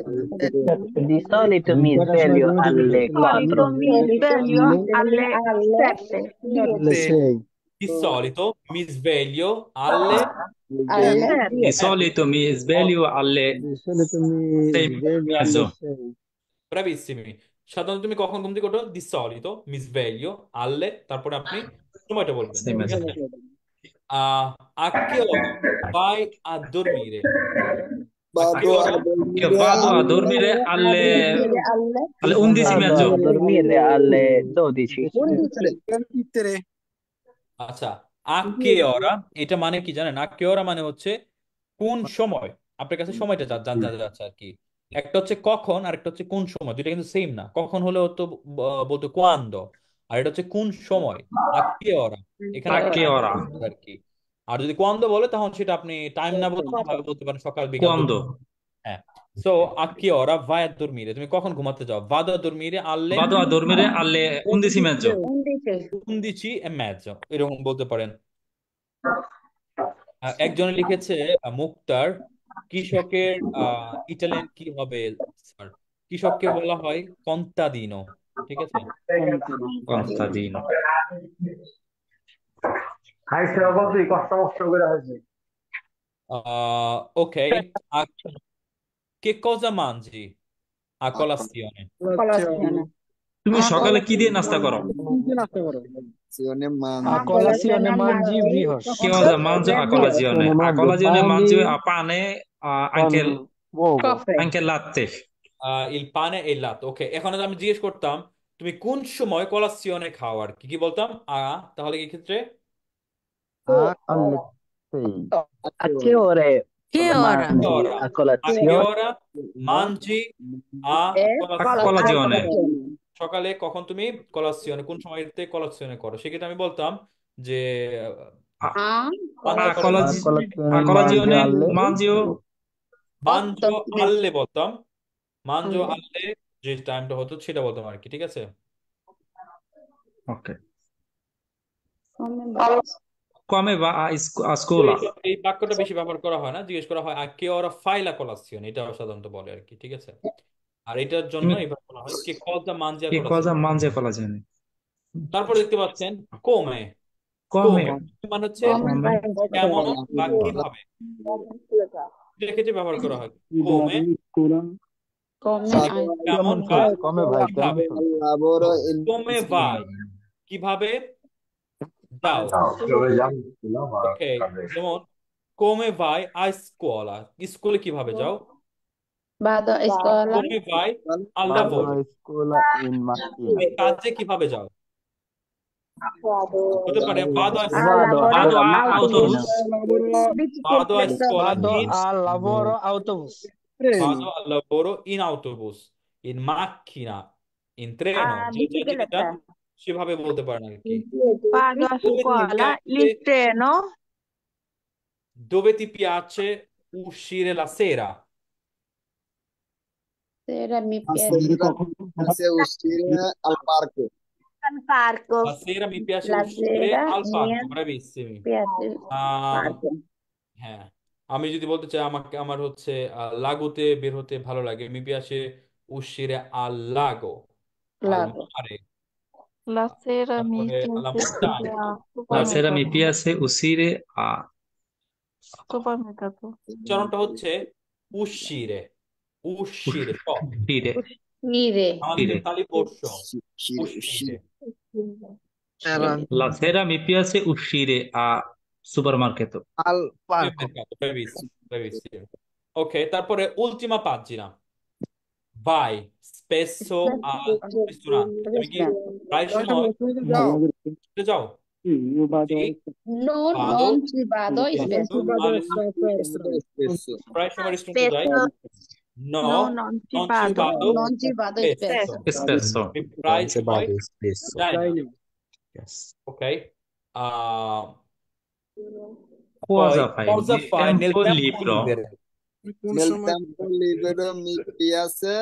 Di solito mi sveglio alle Di solito 4. mi sveglio alle 7. alle 6. Di solito mi sveglio alle alle Di solito mi sveglio alle Di solito mi 6 sveglio e alle mezzo. 6. bravissimi। সাধারণত তুমি কখন ঘুম থেকে ওঠো? Di solito mi sveglio alle, তারপরে আপনি সময়টা বলবেন। 6 e ঠিক mezzo. আছে? A che ora vai a dormire? A che vado ora? a Io vado a dormire alle alle 11 e Vado mezzo. a dormire alle 12. 11। আচ্ছা, a che ora এটা মানে কি জানেন? a che ora মানে হচ্ছে কোন সময়। আপনার কাছে সময়টা জানতে যাচ্ছে আর কি। একটা হচ্ছে কখন আর একটা হচ্ছে কোন সময়, দুইটা কিন্তু সেম না। কখন হলে হতো বলতো কোয়ান্ডো, আর এটা হচ্ছে কোন সময়, আকে ওরা। এখানে A che ora? আর কি। আর যদি কোয়ান্দো বলে তখন সেটা আপনি টাইম না বলতে ভাবে বলতে পারেন সকাল বিকাল দুপুর। Quando? হ্যাঁ। সো আকে ওরা vai a dormire, তুমি কখন ঘুমাতে যাও? Vado a dormire alle Vado a dormire alle 11:30. 11:30, এরকম বলতে পারেন। একজনে লিখেছে মুক্তার, কৃষকের ইটালিয়ান কি হবে স্যার? কৃষককে বলা হয় কন্তাদিনো, ঠিক আছে? Contadino. খাইছে বাবা তুই কষ্ট মষ্ট করে হয়েছে। Ok, a- che cosa mangi a colazione? Colazione. তুমি সকালে কি দিয়ে নাস্তা করো? কি নাস্তা করো? Colazione A mangi. colazione mangi brioche. Che cosa mangio a colazione? A colazione mangio a pane, anche, con uovo. Caffè. anche latte. Il pane e il latte, ok। এখন আমি জিজ্ঞেস করতাম তুমি কোন সময় কলাসিয়নে খাও আর কি কি বলতাম? তাহলে এই ক্ষেত্রে alle 6. A che ore Che ora? mangi ora, a a che colazione? ora mangi a E A colazione. সকালে কখন তুমি কলাসিয়নে, কোন সময়তে কলাসিয়নে করো? সেক্ষেত্রে আমি বলতাম যে A, a মাঞ্জো a করার A colazione a colazione alle mangio মাঞ্জো 8. আল্লে বলতাম, মাঞ্জো আল্লে যে টাইমটা হতো সেটা বলতাম আর কি, ঠিক আছে? ok. Come va? Come va a তো scuola? এই বাক্যটা বেশি ব্যবহার করা হয় না, জিজ্ঞেস করা হয় কে ওরা ফাইলা কলাসিয়ন, এটা সাধারণত বলে আর কি, ঠিক আছে? আর এটার জন্য তুমি এবার বলা হয় কে কজা মানজিয়া che কলাসিয়ন। cosa mangi a colazione? তারপর দেখতে পাচ্ছেন কোমে, Come? মানে হচ্ছে Come? কেমন বা কিভাবে, দেখেছি ব্যবহার করা হয় কোমে, Come কেমন বা Come vai? কিভাবে। Al lavoro in কোমে ভাই, কিভাবে যাও, ওকে। যেমন কোমে ভাই আ স্কুola, স্কুলে কিভাবে যাও? vado a scuola. কোমে ভাই al Vado lavoro, a scuola in macchina. তুমি কাজে কিভাবে যাও? হতে পারে ভাদো a Vado Vado alla a macchina. autobus. vado a scuola Vado in al lavoro autobus. vado al lavoro in autobus, in macchina, in treno, যে যেদিকে যান সেভাবে বলতে পারেন আর কি। Vado a Dove ti scuola piace, in treno. dove ti piace uscire la sera? Sera mi piace. sera piace uscire al parco. Al parco. La sera mi piace La uscire sera al mi parco, bravissimi। piace parco. হ্যাঁ, আমি যদি বলতে চাই আমাকে, আমার হচ্ছে লাগুতে বের হতে ভালো লাগে, mi piace uscire al lago, al Lago. mare, La sera mi তারপরে alla piace montagna। La sera mi supermercato. piace uscire a Supermercato. উচ্চারণটা হচ্ছে uscire, uscire, uscire. Uscire. আমাদের Uscire. তালি বর্ষ, Uscire, uscire। La sera mi piace uscire a supermarket. al parco. Mercato, bravissimo, bravissimo। Ok, তারপরে ultima pagina, vai spesso al ristorante, তুমি কি প্রায় সময় খেতে যাও? Sì, No, vado non ci vado spesso spesso. al ristorante, Spesso. প্রায় সময় রেস্টুরেন্টে যাই? Spesso. No, No, non ci non ci vado. vado Non ci vado spesso, spesso. Spesso. আমি প্রায় সময় যাই না, ok? Cosa Poi fai? cosa Nel fai nel tempo tempo libero? libero? Nel tempo libero mi piace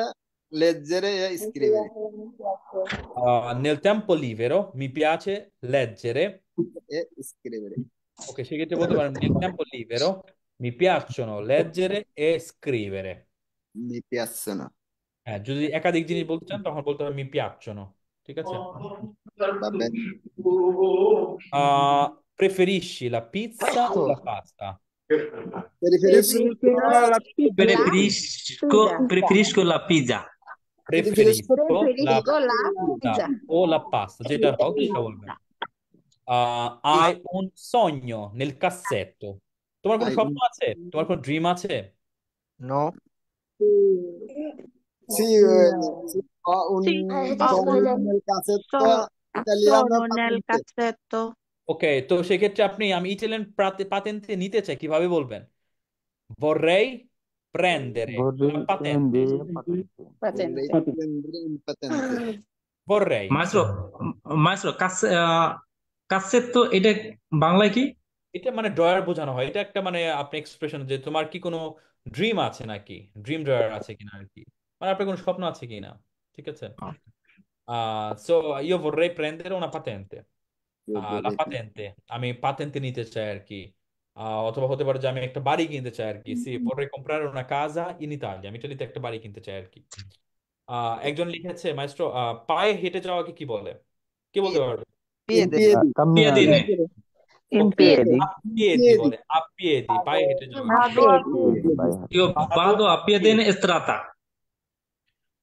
leggere e scrivere. Nel tempo libero mi piace leggere, E scrivere. ok, সেক্ষেত্রে বলতে পারেন nel tempo libero mi piacciono leggere e scrivere। Mi piacciono. যদি একাধিক জিনিস বলতে চান তখন বলতে হবে mi piacciono, ঠিক আছে? Va bene. Preferisci la pizza o la pasta? Preferisco Preferisco la pizza. Preferisco la Preferisco la pizza pizza. o la pasta, যেটা হোক সেটা বলবেন। Hai un sogno nel cassetto, তোমার কোনো Hai স্বপ্ন আছে, তোমার কোনো ড্রিম আছে? No. Sì, sì, ho un Sì, sogno nel cassetto italiano sono nel patente. cassetto. ওকে, তো সেক্ষেত্রে আপনি আমি ইটালিয়ান পাতেন্তে নিতে চাই, কিভাবে বলবেন? Vorrei prendere Vorrei la patente, prendere patente. Patente. Vorrei prendere un patente. vorrei মাইস্ট্রো, মাইস্ট্রো কাসেত্তো এটা বাংলায় কি? এটা মানে ড্রয়ার বোঝানো হয়, এটা একটা মানে আপনি এক্সপ্রেশন যে তোমার কি কোনো ড্রিম আছে নাকি, ড্রিম ড্রয়ার আছে কিনা আর কি, মানে আপনার কোনো স্বপ্ন আছে কিনা, ঠিক আছে। So io vorrei prendere una patente, la patente, আমি পাতেন্তে নিতে চাই আর কি। অথবা হতে পারে যে আমি একটা বাড়ি কিনতে চাই আর কি, C vorrei comprare una casa in Italia, আমি ইটালিতে একটা বাড়ি কিনতে চাই আর কি। একজন লিখেছে মাইস্ট্রো, পায়ে হেঁটে যাওয়াকে কি বলে, কে বলতে পারবে? Impiedi. পিয়াদিনে। In okay, piedi. আপিয়েদি বলে, আপিয়েদি, পায়ে হেঁটে যাওয়া। vado a piedi, Io Vado vado a a piedine piedi, strada.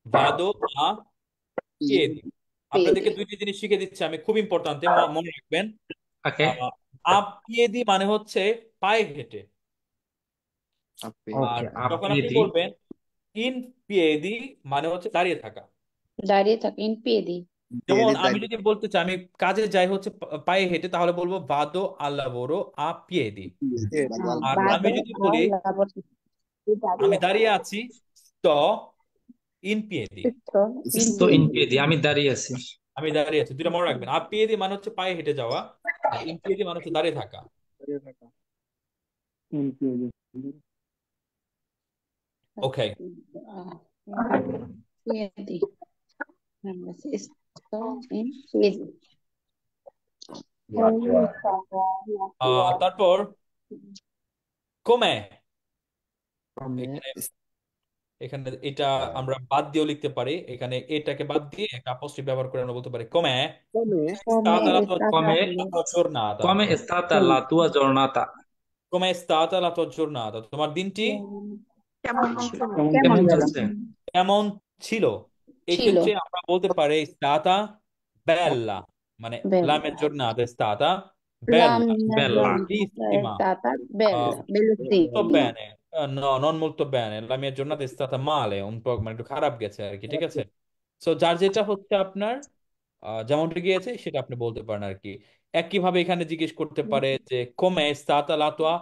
vado a Piedi. piedi। আপনাদেরকে দুইটি জিনিস শিখে দিচ্ছি আমি, খুব ইম্পর্ট্যান্ট, মনে রাখবেন। ওকে, আ পিয়েদি মানে হচ্ছে পায়ে হেঁটে, আর Ok. যখন আপনি piedi, বলবেন ইন পিয়েদি মানে হচ্ছে দাঁড়িয়ে থাকা। দাঁড়িয়ে থাকে ইন পিয়েদি। যেমন Piedi আমি dagli যদি বলতে চাই আমি কাজে যাই হচ্ছে পায়ে হেঁটে, তাহলে বলবো ভাদো আল লাভোরো আ পিয়েদি। piedi. Vado al আর lavoro. আমি বাদো যদি বলি আল্লাহ আমি দাঁড়িয়ে আছি, sto in piedi, in sto in পিয়েদি। piedi, আমি দাঁড়িয়ে আছি। আমি দাঁড়িয়ে আছি, দুইটা মনে রাখবেন। আ পিয়েদি মানে হচ্ছে পায়ে হেঁটে যাওয়া, আর ইন পিয়েদি মানে হচ্ছে দাঁড়িয়ে থাকা। ওকে, পিয়েদি, sto in piedi। তারপর কমে, Come এখানে এখানে এটা আমরা বাদ দিয়েও লিখতে পারি, এখানে এটাকে বাদ দিয়ে একটা অ্যাপোস্ট্রোফ ব্যবহার করে আমরা বলতে পারি কমে come stata la tua Come, giornata, come è stata la tua giornata? come è stata la tua giornata, তোমার দিনটি কেমন ছিল? কেমন কেমন গেল? যাচ্ছে? কেমন ছিল। এই ছিল ক্ষেত্রে আমরা বলতে পারি stata bella, মানে la bella, mia giornata è stata la bella, mia Bella. giornata è bellissima, stata uh, bella, molto bellissima। bene, no non molto bene, la mia giornata è stata male, un po' মানে একটু খারাপ গেছে আর কি, ঠিক আছে। সো যার যেটা হচ্ছে আপনার যেমনটা গিয়েছে সেটা আপনি বলতে পারেন আর কি। একইভাবে এখানে জিজ্ঞেস করতে পারে যে come è stata la tua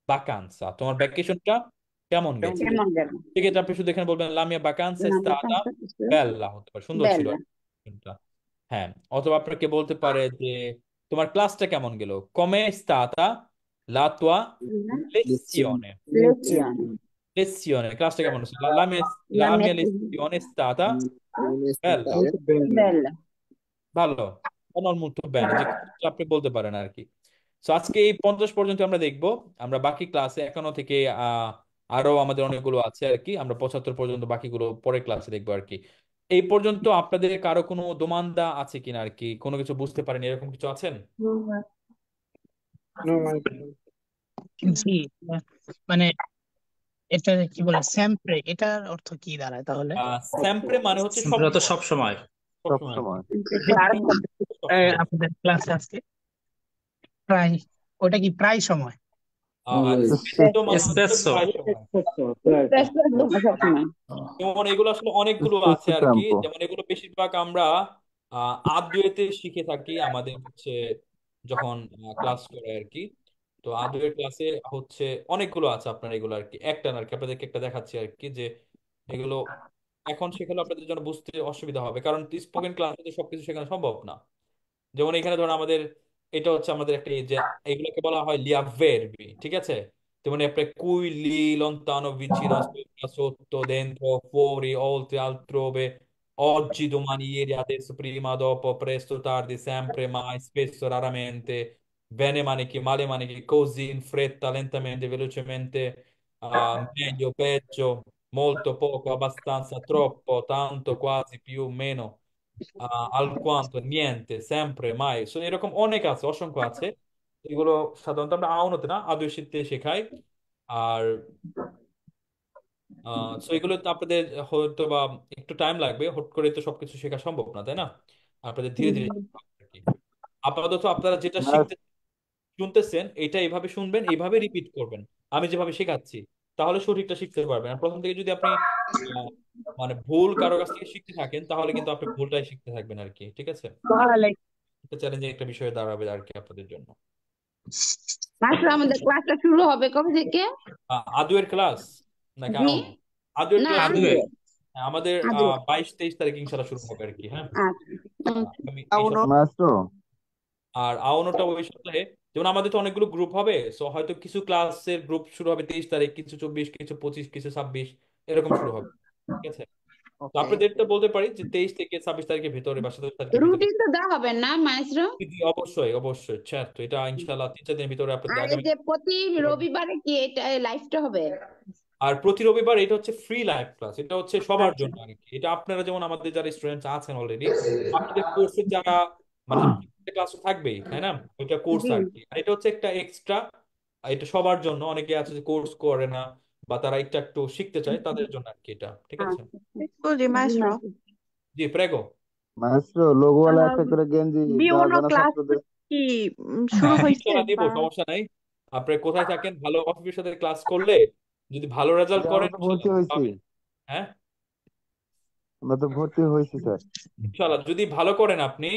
vacanza, তোমার ভ্যাকেশনটা কেমন গেছে। কেমন গেল? সেক্ষেত্রে আপনি শুধু এখানে বলবেন la mia vacanza è La stata vacanza è stata bella, হতে পারে সুন্দর ছিল bella, vacationটা। হ্যাঁ, অথবা আপনাকে বলতে পারে যে তোমার ক্লাসটা কেমন গেল, come è stata la tua lezione. lezione, lezione, lezione, ক্লাসটা কেমন ছিল, la la mia mia lezione è stata Non è bella, stata bella। ভালো, non molto bene, যে কিছু আপনি বলতে পারেন আর কি। তো আজকে এই 50 পর্যন্ত আমরা দেখবো, আমরা বাকি ক্লাসে এখনো থেকে আরো আমাদের অনেকগুলো আছে আর কি, আমরা 75 পর্যন্ত বাকিগুলো পরের ক্লাসে দেখবো আর কি। এই পর্যন্ত আপনাদের কারো কোনো দোমান্দা আছে কিনা আর কি, কোনো কিছু বুঝতে পারেন এরকম কিছু আছেন? No, জি, মানে এটা কি বলে sempre, এটার অর্থ কি দাঁড়ায় তাহলে? স্যাম্পরে মানে হচ্ছে সব তো সব সময়। সবসময়। Claro, আপনাদের ক্লাসে আজকে প্রায়, ওটা কি প্রায় সময়? আর স্পেশাল মানে হচ্ছে Spesso, প্রায় সময়। spesso সবসময়। যেমন এগুলো আসলে অনেকগুলো আছে আর কি, যেমন এগুলো বেশিরভাগ আমরা আদুয়েতে শিখে থাকি আমাদের হচ্ছে যখন ক্লাস করে আর কি। তো আদুয়ের ক্লাসে হচ্ছে অনেকগুলো আছে আপনার এগুলো আর কি, একটা না আর কি, আপনাদেরকে একটা দেখাচ্ছি আর কি, যে এগুলো এখন শেখালে আপনাদের জন্য বুঝতে অসুবিধা হবে, কারণ স্পোকেন ক্লাসে সবকিছু শেখানো সম্ভব না। যেমন এখানে ধরুন আমাদের এটা হচ্ছে আমাদের একটা এই যে এগুলোকে বলা হয় লিয়া ভার্বি, ঠিক আছে। যেমন আপনি cui, lì, lontano, vicino, sopra, sotto, dentro, fuori, oltre, altrove, oggi, domani, ieri, adesso, prima, dopo, presto, tardi, sempre, mai, spesso, raramente, bene manichi, male manichi, così, in fretta, lentamente, velocemente, meglio, peggio, molto, poco, abbastanza, troppo, tanto, quasi, più, meno, alquanto, niente, sempre, mai, এরকম অনেক আছে, অসংখ্য আছে। এগুলো সাধারণত আমরা আউনতে না আদৌ শিখতে শেখাই। আর সো এগুলো তো আপনাদের হয়তো বা একটু টাইম লাগবে, হুট করে তো সবকিছু শেখা সম্ভব না, তাই না? আপনাদের ধীরে ধীরে শিখতে হবে আর কি। আপাতত আপনারা যেটা শিখতে শুনতেছেন এটা এইভাবে শুনবেন, এইভাবে রিপিট করবেন আমি যেভাবে শেখাচ্ছি, তাহলে সঠিকটা শিখতে পারবেন। আর প্রথম থেকে যদি আপনি আহ, মানে ভুল কারো কাছ থেকে শিখতে থাকেন, তাহলে কিন্তু আপনি ভুলটাই শিখতে থাকবেন আর কি, ঠিক আছে। এটা চ্যালেঞ্জিং একটা বিষয় দাঁড়াবে আর কি আপনাদের জন্য। মাত্র আমাদের ক্লাসটা শুরু হবে কবে থেকে? আদুয়ের ক্লাস নাকি জি, আদুয়ের না ক্লাস আদুয়ে, আমাদের আদৌ 22-23 তারিখ ইনশাল্লাহ শুরু হবে আর কি। হ্যাঁ, আচ্ছা এই সপ্তাহে। মাস্টার আর আওনোটা ওই সপ্তাহে, যেমন আমাদের তো অনেকগুলো গ্রুপ হবে, সো হয়তো কিছু ক্লাসের গ্রুপ শুরু হবে 23 তারিখ, কিছু 24, কিছু 25, কিছু 26, এরকম শুরু হবে। ঠিক আছে, তো ওকে আপনাদেরটা বলতে পারি যে 23 থেকে 26 তারিখের ভিতরে বা 27 তারিখের ভিতরে। রুটিন তো দেওয়া হবে না মাইস্রো? জি, অবশ্যই অবশ্যই স্যার, তো এটা ইনশাল্লাহ 3-4 দিনের ভিতরে আপনাদের আর এই আগামী। যে প্রতি রবিবারে কি এটা লাইভটা হবে? আর প্রতি রবিবার এটা হচ্ছে ফ্রি লাইভ ক্লাস, এটা হচ্ছে সবার আচ্ছা জন্য আর কি। এটা আপনারা যেমন আমাদের যারা স্টুডেন্টস আছেন অলরেডি, আপনাদের কোর্সের যারা মানে ক্লাস থাকবেই, তাই না? এটা কোর্স জি আর কি, আর এটা হচ্ছে একটা এক্সট্রা। এটা সবার জন্য, অনেকে আছে যে কোর্স করে না বা তারা একটু একটু শিখতে চায়, তাদের জন্য আর কি এটা। ঠিক আছে। আচ্ছা Scusi, জি maestro. মাইস্রো। জি, প্রেগো। মাস্টার লোগোওয়ালা আহ, একটা করে গেঞ্জি দেওয়া বিউনো যায় না ক্লাস ছাত্রদের? কি শুরু হয়েছে ইনশাল্লাহ দিব, বা সমস্যা নাই। আপনি কোথায় থাকেন, ভালো অফিসের সাথে ক্লাস করলে যদি ভালো রেজাল্ট যে আমরা করেন তো ভর্তি ইনশাল্লাহ হয়েছি, পাবেন। হ্যাঁ, আমরা তো ভর্তি হয়েছি স্যার। ইনশাল্লাহ যদি ভালো করেন আপনি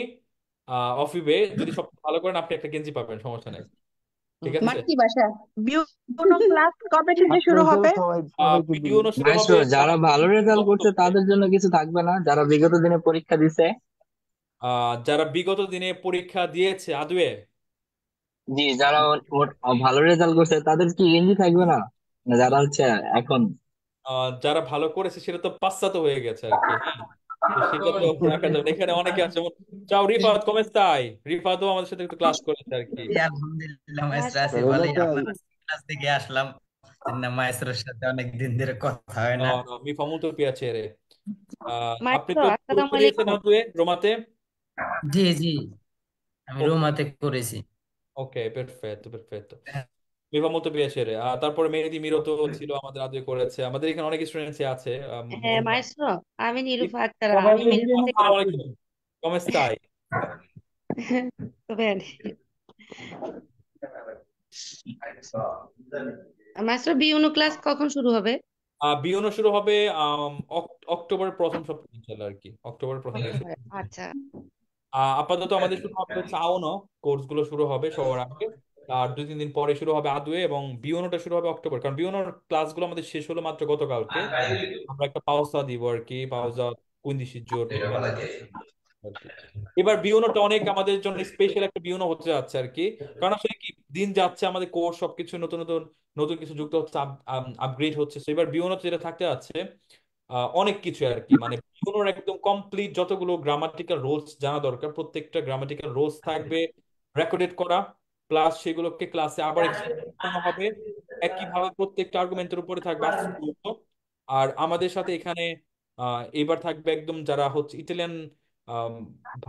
অফিবে, যদি সব ভালো করেন আপনি একটা গেঞ্জি পাবেন, সমস্যা নেই। ঠিক আছে। মাতৃভাষা। বিউনো ক্লাস কবে থেকে ছাত্র শুরু হিসেবে হবে? সবাইকে দিবে। ভিডিও শুরু হবে মাইস্ট্রো, যারা ভালো রেজাল্ট করছে তাদের জন্য কিছু থাকবে না? যারা বিগত দিনে পরীক্ষা দিছে? যারা বিগত দিনে পরীক্ষা দিয়েছে আদুয়ে, জি, যারা ভালো রেজাল্ট করছে তাদের কি গেঞ্জি থাকবে না? না, যারা হচ্ছে এখন যারা ভালো করেছে সেটা তো পাশ্চাত্য হয়ে গেছে আর কি। হ্যাঁ, তো সেটা তো রাখা যাবে না। এখানে অনেকে আছে যেমন, চাও রিফাত, কমে তাই রিফাতও আমাদের সাথে একটু ক্লাস করেছে আর কি। এই আলহামদুলিল্লাহ মাইস্টার আছি স্যার বলেই এলাকায় আপনার ক্লাস থেকে আসলাম। না মাইস্টারের সাথে অনেক দিন ধরে কথা হয় No, না। no, mi fa molto piacere. আপনি মাইস্ট্রো তো আসসালামু পরীক্ষা দিয়েছেন আলাইকুম। আদুয়ে রোমাতে? জি জি, আমি রোমাতে করেছি। ওকে, perfetto perfetto. Mi fa molto piacere. তারপরে মেহেদি মিরো তো ছিল আমাদের, আদুয়ে করেছে। আমাদের এখানে অনেক স্টুডেন্টস আছে। হ্যাঁ মাইস্ট্রো, আমি নিরুফা আক্তার, আমি মিরপুর থেকে আসসালামু আলাইকুম, come stai? বলি। মাইস্ট্রো বিউনো ক্লাস কখন শুরু হবে? বিওনো শুরু হবে অক্টোবরের প্রথম সপ্তাহে ইনশাল্লাহ আর কি, অক্টোবরের প্রথম দিকে শুরু হবে। আচ্ছা আপাতত আমাদের শুরু হবে হচ্ছে আওনো, কোর্স গুলো শুরু হবে সবার আগে। আর 2-3 দিন পরে শুরু হবে আদুয়ে, এবং বিওনোটা শুরু হবে অক্টোবর, কারণ বিওনোর ক্লাসগুলো আমাদের শেষ হলো মাত্র গতকালকে। আমরা একটা পাউসা দিব আর কি, পাউসা 15 giorni আর কি। এবার বিওনোটা অনেক আমাদের জন্য স্পেশাল একটা বিওনো হতে যাচ্ছে আর কি, কারণ আসলে কি, দিন যাচ্ছে, আমাদের কোর্স সবকিছু নতুন নতুন নতুন কিছু যুক্ত হচ্ছে, আপগ্রেড হচ্ছে। তো এবার বিওনোতে যেটা থাকতে যাচ্ছে অনেক কিছু আর কি, মানে বিওনোর একদম কমপ্লিট যতগুলো গ্রামাটিক্যাল রোলস জানা দরকার, প্রত্যেকটা গ্রামাটিক্যাল রোলস থাকবে রেকর্ডেড করা, প্লাস সেগুলোকে ক্লাসে আবার এক্সপ্লেন করানো হবে। একইভাবে প্রত্যেকটা আর্গুমেন্টের উপরে থাকবে আসল। আর আমাদের সাথে এখানে এবার থাকবে একদম যারা হচ্ছে ইটালিয়ান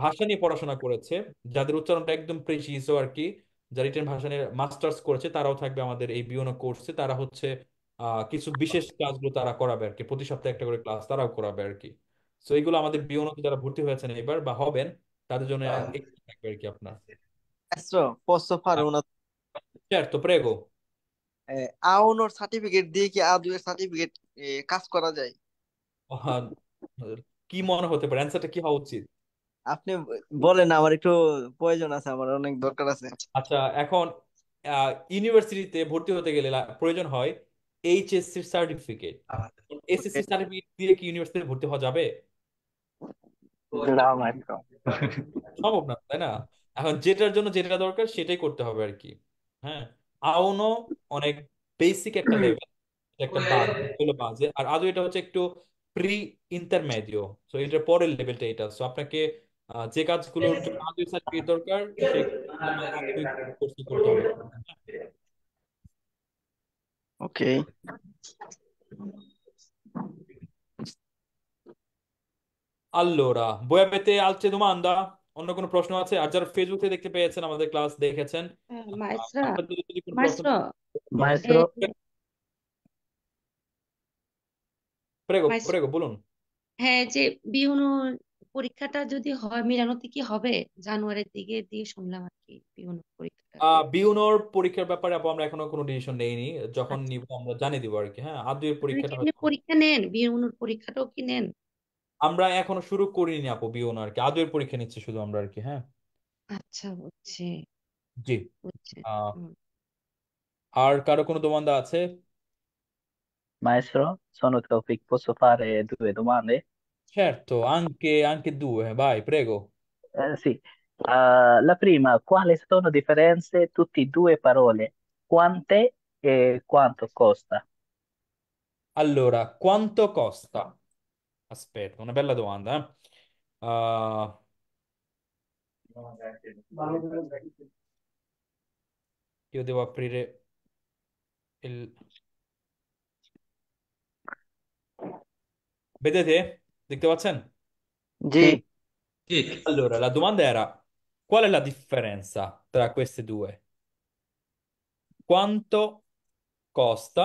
ভাষা নিয়ে পড়াশোনা করেছে, যাদের উচ্চারণটা একদম প্রেসিসও আর কি, যারা ইটালিয়ান ভাষা নিয়ে মাস্টার্স করেছে, তারাও থাকবে আমাদের এই বিওনো কোর্সে। তারা হচ্ছে কিছু বিশেষ ক্লাসগুলো তারা করাবে আর কি, প্রতি সপ্তাহে একটা করে ক্লাস তারাও করাবে আর কি। তো এইগুলো আমাদের বিওনোতে যারা ভর্তি হয়েছেন এবার বা হবেন, তাদের জন্য extra থাকবে আর কি আপনার। মাইস্ট্রো posso fare una certo, prego. আউনোর সার্টিফিকেট দিয়ে কি আদুয়ের সার্টিফিকেট কাজ করা যায়? আহ, কি মনে হতে পারে, অ্যান্সারটা কি হওয়া উচিত? আপনি বলেন, আমার একটু প্রয়োজন আছে, আমার অনেক দরকার আছে। আচ্ছা, এখন ইউনিভার্সিটিতে ভর্তি হতে গেলে প্রয়োজন হয় এইচএসসি সার্টিফিকেট। ওকে এসএসসি সার্টিফিকেট দিয়ে কি ইউনিভার্সিটিতে ভর্তি হওয়া যাবে? না মাইস্ট্রো। সম্ভব না, তাই না? এখন যেটার জন্য যেটা দরকার সেটাই করতে হবে আর কি। হ্যাঁ, আউনো অনেক বেসিক একটা লেভেল, একটা বাজ হলো বাজে, আর আদৌ এটা হচ্ছে একটু প্রি ইন্টারমেডিও। তো এটার পরের লেভেলটা এটা। তো আপনাকে যে কাজগুলোর জন্য আদৌ সার্টিফিকেট দরকার সেই জন্য আদৌ কোর্স করতে হবে। ওকে Allora, voi avete altre domanda? অন্য কোনো প্রশ্ন আছে? আর যারা ফেসবুকে দেখতে পেয়েছেন, আমাদের ক্লাস দেখেছেন, মাইস্ট্রো আপনাদের যদি কোনো প্রশ্ন Maestro Maestro, prego Maestro prego বলুন। হ্যাঁ, যে বিউনো পরীক্ষাটা যদি হয় মিলানোতে কি হবে? জানুয়ারির দিকে দিয়ে শুনলাম আর কি বিউনো পরীক্ষাটা। বিউনোর পরীক্ষার ব্যাপারে আপু আমরা এখনো কোনো ডিসিশন নেইনি, যখন আচ্ছা, নিব আমরা জানিয়ে দিব আর কি। হ্যাঁ, আদুয়ের আপনারা কি পরীক্ষাটা এমনি হয়তো পরীক্ষা নেন? বিউনোর পরীক্ষাটাও কি নেন? আমরা এখনো শুরু করিনি আপু, বিউনো আর কি, আদুয়ের পরীক্ষা নিচ্ছি শুধু আমরা আর কি। হ্যাঁ, আচ্ছা, বুঝছি জি। বুঝছি। আহ, হুম। আর কারো কোনো দোমান্দা আছে? Maestro, sono Taufik, posso fare due domande? Certo, anche due, vai, prego. Sì. La prima, quali sono differenze tutte e due parole? Quante e quanto costa? Allora, quanto costa? Aspetta, una bella domanda, eh. Ah, io devo aprire il... Vedete? দেখতে পাচ্ছেন? জি। Sì, Allora, la domanda era, qual è la differenza tra queste due? Quanto costa?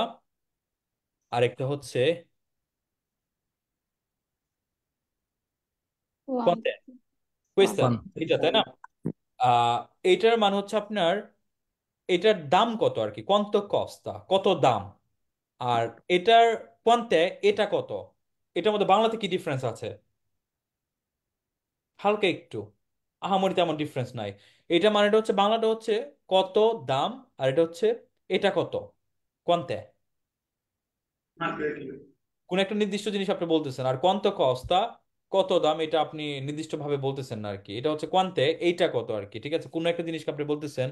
আরেকটা হচ্ছে quant'è? Questa, quanto? এটা তাই না? আহ এটার মানে হচ্ছে আপনার এটার দাম কত আর কি, কত কস্তা, কত দাম। আর এটার কোয়ান্তে, এটা কত, এটার মধ্যে বাংলাতে কি ডিফারেন্স আছে? হালকা একটু, আহামরি তেমন ডিফারেন্স নাই। এটা মানেটা হচ্ছে বাংলাটা হচ্ছে কত দাম, আর এটা হচ্ছে এটা কত, কোয়ান্তে। কোন একটা নির্দিষ্ট জিনিস আপনি বলতেছেন, আর কোয়ান্তো কস্তা কত দাম, এটা আপনি নির্দিষ্ট ভাবে বলতেছেন না আর কি। এটা হচ্ছে কোয়ান্তে, এইটা কত আর কি, ঠিক আছে? কোন একটা জিনিসকে আপনি বলতেছেন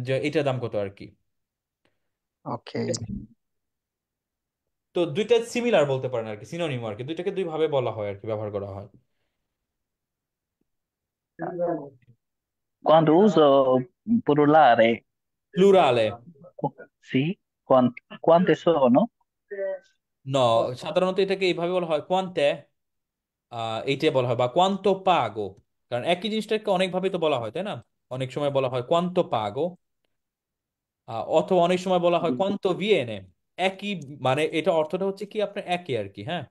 যে এটা দাম কত আর কি। ওকে। তো দুইটা সিমিলার বলতে পারেন আর কি, সিনোনিম আর কি, দুইটাকে দুই ভাবে বলা হয় আর কি, ব্যবহার করা হয়। Quando uso plurale, প্লুরালে, sì, quante sono? ন, সাধারণত এটাকে এইভাবে বলা হয় কোয়ান্তে, এইটাই বলা হয়, বা কোয়ান্তো পাগো। কারণ একই জিনিসটাকে অনেক ভাবে তো বলা হয়, তাই না? অনেক সময় বলা হয় কোয়ান্তো পাগো, অথবা অনেক সময় বলা হয় কোয়ান্তো ভিয়েনে। একই, মানে এটা অর্থটা হচ্ছে কি আপনার একই আর কি, হ্যাঁ।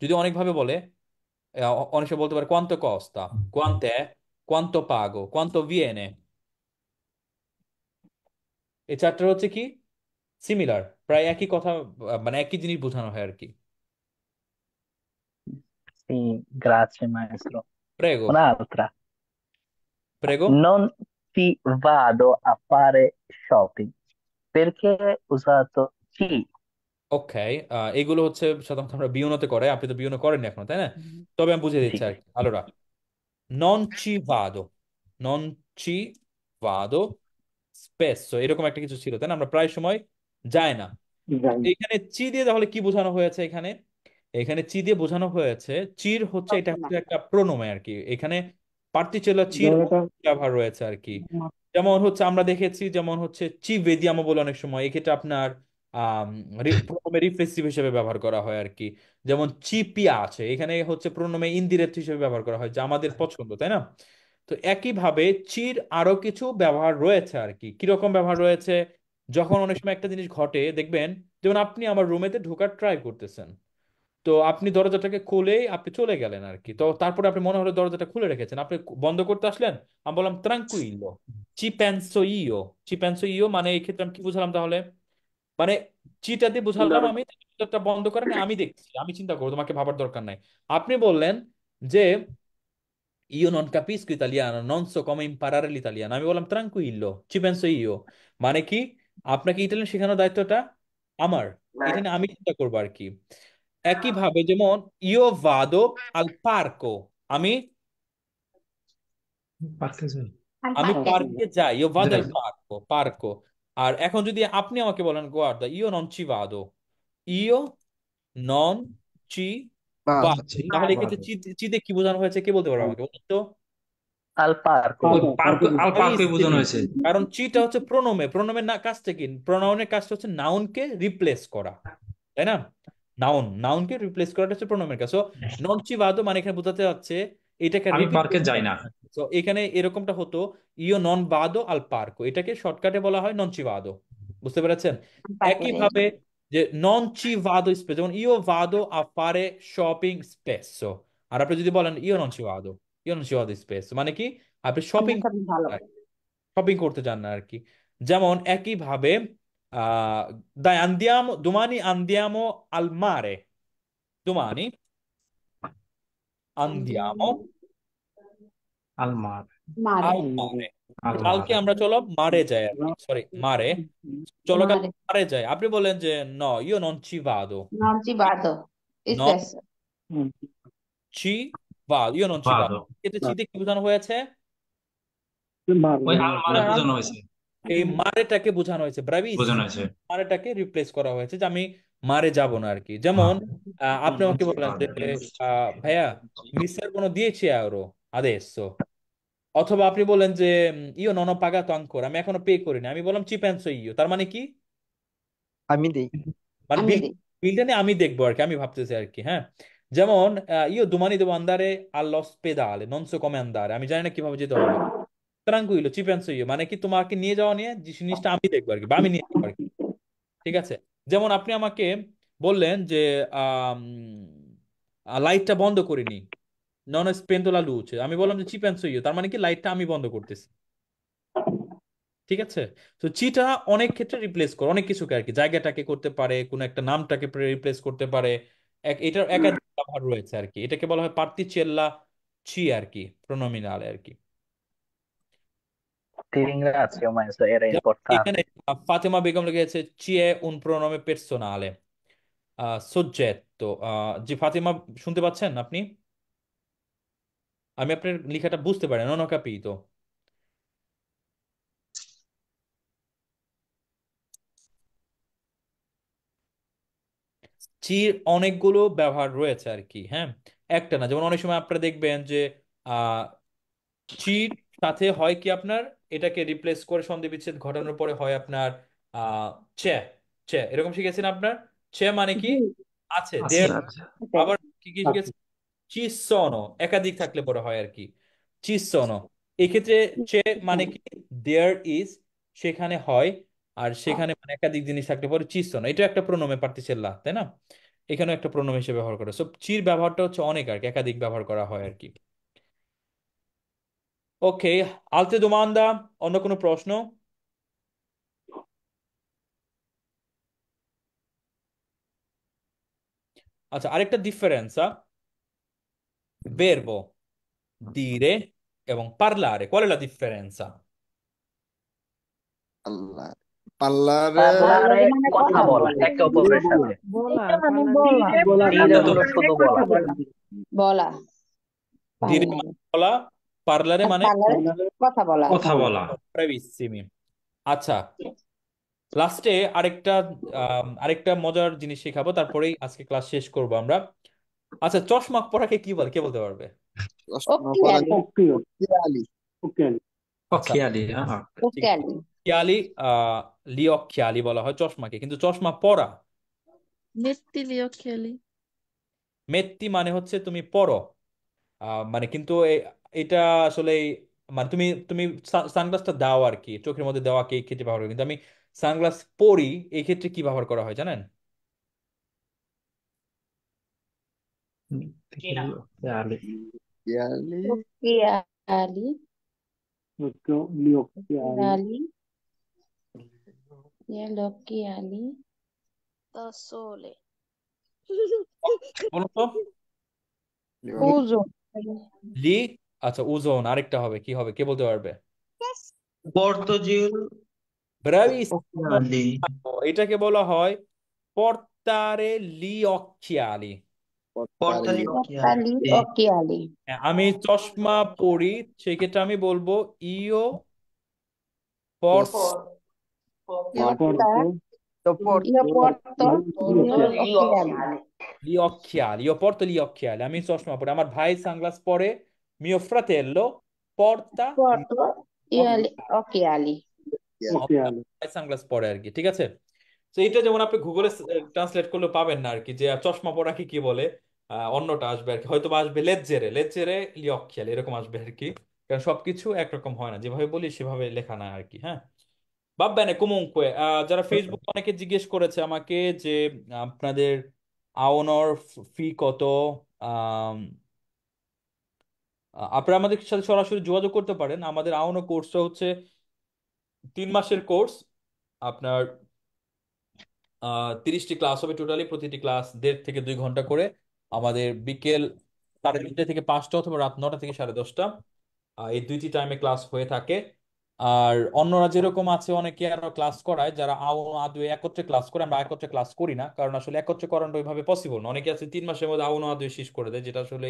যদি অনেকভাবে বলে, অনেক সময় বলতে পারে কোয়ান্তো কস্তা, কোয়ান্তে, কোয়ান্তো পাগো, কোয়ান্তো ভিয়েনে। এই চারটার হচ্ছে কি সিমিলার, প্রায় একই কথা, মানে একই জিনিস বোঝানো হয় আর কি। Sì, grazie maestro. Prego, Un'altra, prego. non ci vado a fare shopping perché hai usato ci. ওকে, এগুলো হচ্ছে সাধারণত আমরা বিউনোতে করে, আপনি তো বিউনো করেননি এখন, তাই না? তবে আমি বুঝিয়ে দিচ্ছি Sì. আর কি। allora non ci vado, non ci vado spesso, এরকম একটা কিছু ছিল, তাই না? আমরা প্রায় সময় যায় না। তো এখানে চি দিয়ে তাহলে কি বোঝানো হয়েছে এখানে? এখানে চি দিয়ে বোঝানো হয়েছে, চির হচ্ছে, এটা হচ্ছে একটা প্রোনোমে আর কি। এখানে পার্টিকুলার চির ব্যবহার রয়েছে আর কি। যেমন হচ্ছে আমরা দেখেছি, যেমন হচ্ছে চি ভেদিয়ামো বলে অনেক সময়, এক্ষেত্রে আপনার প্রোনোমে রিফ্লেক্সিভ হিসেবে ব্যবহার করা হয় আর কি। যেমন চি পিয়া আছে, এখানে হচ্ছে প্রোনোমে ইনডিরেক্ট হিসেবে ব্যবহার করা হয়, যে আমাদের পছন্দ, তাই না? তো একইভাবে চির আরো কিছু ব্যবহার রয়েছে আর কি। কিরকম ব্যবহার রয়েছে? যখন অনেক সময় একটা জিনিস ঘটে দেখবেন, যেমন আপনি আমার রুমেতে ঢোকার ট্রাই করতেছেন, তো আপনি দরজাটাকে খুলেই আপনি চলে গেলেন আর কি। তো তারপরে আপনি মনে হলো দরজাটা খুলে রেখেছেন, আপনি বন্ধ করতে আসলেন, আমি বললাম ত্রাঙ্কুইলো, চি পেনসো ইও। চি পেনসো ইও মানে এই ক্ষেত্রে আমি কি বুঝালাম তাহলে? মানে চিটা দিয়ে বুঝালাম আমি, দরজাটা বন্ধ করেন, আমি দেখছি, আমি চিন্তা করবো, তোমাকে ভাবার দরকার নাই। আপনি বললেন যে io non capisco italiano, non so come imparare l'italiano, আমি বললাম tranquillo, ci penso io। মানে কি, আপনাকে ইটালিয়ান শেখানোর দায়িত্বটা আমার, এটা নিয়ে আমি চিন্তা করবো আর কি। একইভাবে যেমন io vado al parco, আমি পার্কে যাই। আমি পার্কে যাই, io vado যাই। al parco, parco। আর এখন যদি আপনি আমাকে বলেন guarda io non ci vado, io non ci বাদ। vado, তাহলে এক্ষেত্রে চি দিয়ে কি বোঝানো হয়েছে, কে বলতে পারবে আমাকে, বলুন তো? Al parco. আল পার্কে বোঝানো Bravissimi। হয়েছে। কারণ চিটা হচ্ছে প্রোনোমে, প্রোনোমের না কাজটা কি, প্রোনাউনের কাজটা হচ্ছে নাউনকে রিপ্লেস করা, তাই না? নাউনকে রিপ্লেস করাটা হচ্ছে প্রোনোমের কাজ। নন চিভাদো মানে এখানে বোঝাতে যাচ্ছে এটাকে আমি রিপিট পার্কে যাই না। তো এখানে এরকমটা হতো, ইও নন বাদো আল পার্কো, এটাকে শর্টকাটে বলা হয় নন চিভাদো। বুঝতে পেরেছেন? একইভাবে যে নন চিভাদো স্পেস, যেমন ইও ভাদো আ ফারে শপিং স্পেসো, আর আপনি যদি বলেন ইও নন চিভাদো স্পেস, মানে কি আপনি শপিং শপিং করতে চান না আর কি। যেমন একইভাবে dai andiamo domani, andiamo al mare, domani andiamo আলমার। al mare, আল্লাহ। কালকে আমরা চলো মারে যাই আর কি, সরি মারে, চলো কাল Mare. মারে যাই। আপনি বললেন যে ন ইও নন চি ভাদো, Non ci vado. নন Stesso. চি ভাদো, ইও নন চি ভাদো। বাদো। এতে চিতে কি বোঝানো হয়েছে? ওই আল মারে বোঝানো হয়েছে, এই মারেটাকে বোঝানো হয়েছে, বোঝানো ব্রাভিসিমি হয়েছে। মারেটাকে রিপ্লেস করা হয়েছে, যে আমি মারে যাব না আর কি। যেমন আপনি আমাকে বললেন যে ভাইয়া মিস্টার কোনো দিয়েছি আরো আদেশ, অথবা আপনি বলেন যে ইও নন পাগাতো আঙ্কর, আমি এখনো পে করিনি, আমি বললাম চি পেনসো ইও, তার মানে কি? আমি দেই। মানে Ami বিল, di. বিলটা নিয়ে আমি দেখবো আর কি, আমি ভাবতেছি আর কি। হ্যাঁ, যেমন ইও দুমানি দেবো আন্দারে all'ospedale non so come andare, আমি জানি না কিভাবে যেতে হবে। ট্রাঙ্কুইলো চি পেনসো ইও মানে কি, তোমাকে নিয়ে যাওয়া নিয়ে যে জিনিসটা আমি দেখবো আর কি, বা আমি নিয়ে যাবো আর কি। ঠিক আছে। যেমন আপনি আমাকে বললেন যে লাইটটা বন্ধ করিনি, নন স্পেন্তো লা লুচে, আমি বললাম যে চি পেনসো ইও, তার মানে কি লাইটটা আমি বন্ধ করতেছি। ঠিক আছে। তো চিটা অনেক ক্ষেত্রে রিপ্লেস করে অনেক কিছুকে আর কি, জায়গাটাকে করতে পারে, কোনো একটা নামটাকে রিপ্লেস করতে পারে। এটার একাধিক ব্যবহার রয়েছে আর কি, এটাকে বলা হয় পার্টিচেল্লা চি আর কি, প্রোনোমিনালে আর কি। Ti ringrazio, maestro, era যেমন এখানে importante. ফাতেমা বেগম লিখেছে চি এ উন প্রোনোমে পের্সোনালে সজ্জেত্তো। জি ফাতেমা, শুনতে পাচ্ছেন আপনি? আমি আপনার লেখাটা বুঝতে পারি, নন কাপিতো। চির অনেকগুলো ব্যবহার রয়েছে আর কি। হ্যাঁ, একটা না, যেমন অনেক সময় আপনারা দেখবেন যে আহ চির সাথে হয় কি আপনার, এটাকে রিপ্লেস করে সন্ধি বিচ্ছেদ ঘটানোর পরে হয় আপনার আহ চে, চে এরকম শিখেছেন আপনার। চে মানে কি? আছে, আছে। দেড়। আবার কি কি শিখেছেন? চিসনো, একাধিক থাকলে পরে হয় আর কি, চিসনো। এক্ষেত্রে চে মানে কি, দেয়ার ইজ, সেখানে হয়, আর সেখানে মানে একাধিক জিনিস থাকলে পরে চিসনো, এটা একটা প্রণমে পার্টিসিপেল, তাই না? এখানেও একটা প্রণম হিসেবে ব্যবহার করে। সো চির ব্যবহারটা হচ্ছে অনেক আর কি, একাধিক ব্যবহার করা হয় আর কি। ওকে, আলতে দোমান্দা, অন্য কোনো প্রশ্ন? আচ্ছা, আরেকটা ডিফারেন্স, verbo dire এবং parlare, qual è la differenza? আল্লাহ, পার্লারে Parlare মানে কথা কথা বলা বলা। একে অপরের সাথে। বলা মানে পার্লারে বলা। Dire কথা হলো শুধু বলা। বলা। Dire পার্লারে। মানে বলা, parlare মানে পার্লারে কথা বলা। কথা বলা। bravissimi। আচ্ছা, লাস্টে আরেকটা আরেকটা মজার জিনিস শেখাবো, তারপরেই আজকে ক্লাস শেষ করব আমরা। আচ্ছা, চশমা পরাকে কি বলে, কে বলতে পারবে? চশমা Occhiali. পরাকে খেয়ালি। আচ্ছা, খেয়ালি, হ্যাঁ। ঠিক আছে। Occhiali. খেয়ালি, লি অখেয়ালি বলা হয় চশমাকে, কিন্তু চশমা পরা, নেত্তি লিওখিয়ালি মেত্তি মানে হচ্ছে তুমি পরো। মানে কিন্তু এটা আসলে মানে তুমি তুমি সানগ্লাসটা দাও আর কি, চোখের মধ্যে দেওয়াকে এই ক্ষেত্রে ব্যবহার করি, কিন্তু আমি সানগ্লাস পরি, এই ক্ষেত্রে কি ব্যবহার করা হয় জানেন? খেয়ালি। খেয়ালি। Occhiali. Occhiali. Gli occhiali. da sole বলো তো। Uso. লি, আচ্ছা ওজোন, আরেকটা হবে কি হবে, কে বলতে পারবে? পর্তজিল ব্রাভিস, খেয়ালি। এটাকে বলা হয় পর্তারে লি অক্কিয়ালি। পর্তালি Occhiali. খেয়ালি। Occhiali. আমি চশমা পরি, সেক্ষেত্রে আমি বলবো ইও পর, Porta. Io porto Io porto gli occhiali. লি অক্কিয়ালি, ইও পর্তো লি অক্কিয়ালি, আমি চশমা পরি, আমার ভাই সানগ্লাস পরে, মিও ফ্রাতেল্লো পর্তা Porto gli occhiali. সানগ্লাস পরে আর কি। ঠিক আছে। তো এটা যেমন আপনি গুগলে ট্রান্সলেট করলে পাবেন না আর কি, যে চশমা পরাকে কি বলে, অন্যটা আসবে আর কি, হয়তো বা আসবে লেজ্জেরে, লেজ্জেরে লিঅক্কিয়াল, এরকম আসবে আর কি। কারণ সবকিছু একরকম হয় না, যেভাবে বলি সেভাবে লেখা না আর কি। হ্যাঁ, ভাববেন comunque, যারা ফেসবুক অনেকে জিজ্ঞেস করেছে আমাকে যে আপনাদের আওনর ফি কত, আম, আপনারা আমাদের সাথে সরাসরি যোগাযোগ করতে পারেন। আমাদের আওনো কোর্সটা হচ্ছে 3 মাসের কোর্স। আপনার 30টি ক্লাস হবে টোটালি, প্রতিটি ক্লাস 1.5 থেকে 2 ঘন্টা করে। আমাদের বিকেল 3:30 থেকে 5টা, অথবা রাত 9টা থেকে 10:30, এই দুইটি টাইমে ক্লাস হয়ে থাকে। আর অন্যরা যেরকম আছে অনেকে আরো ক্লাস করায় যারা আও আদু একত্রে ক্লাস করে, আমরা একত্রে ক্লাস করি না, কারণ আসলে একত্রে করানো ওইভাবে পসিবল না। অনেকে আছে 3 মাসের মধ্যে আও আদু শেষ করে দেয়, যেটা আসলে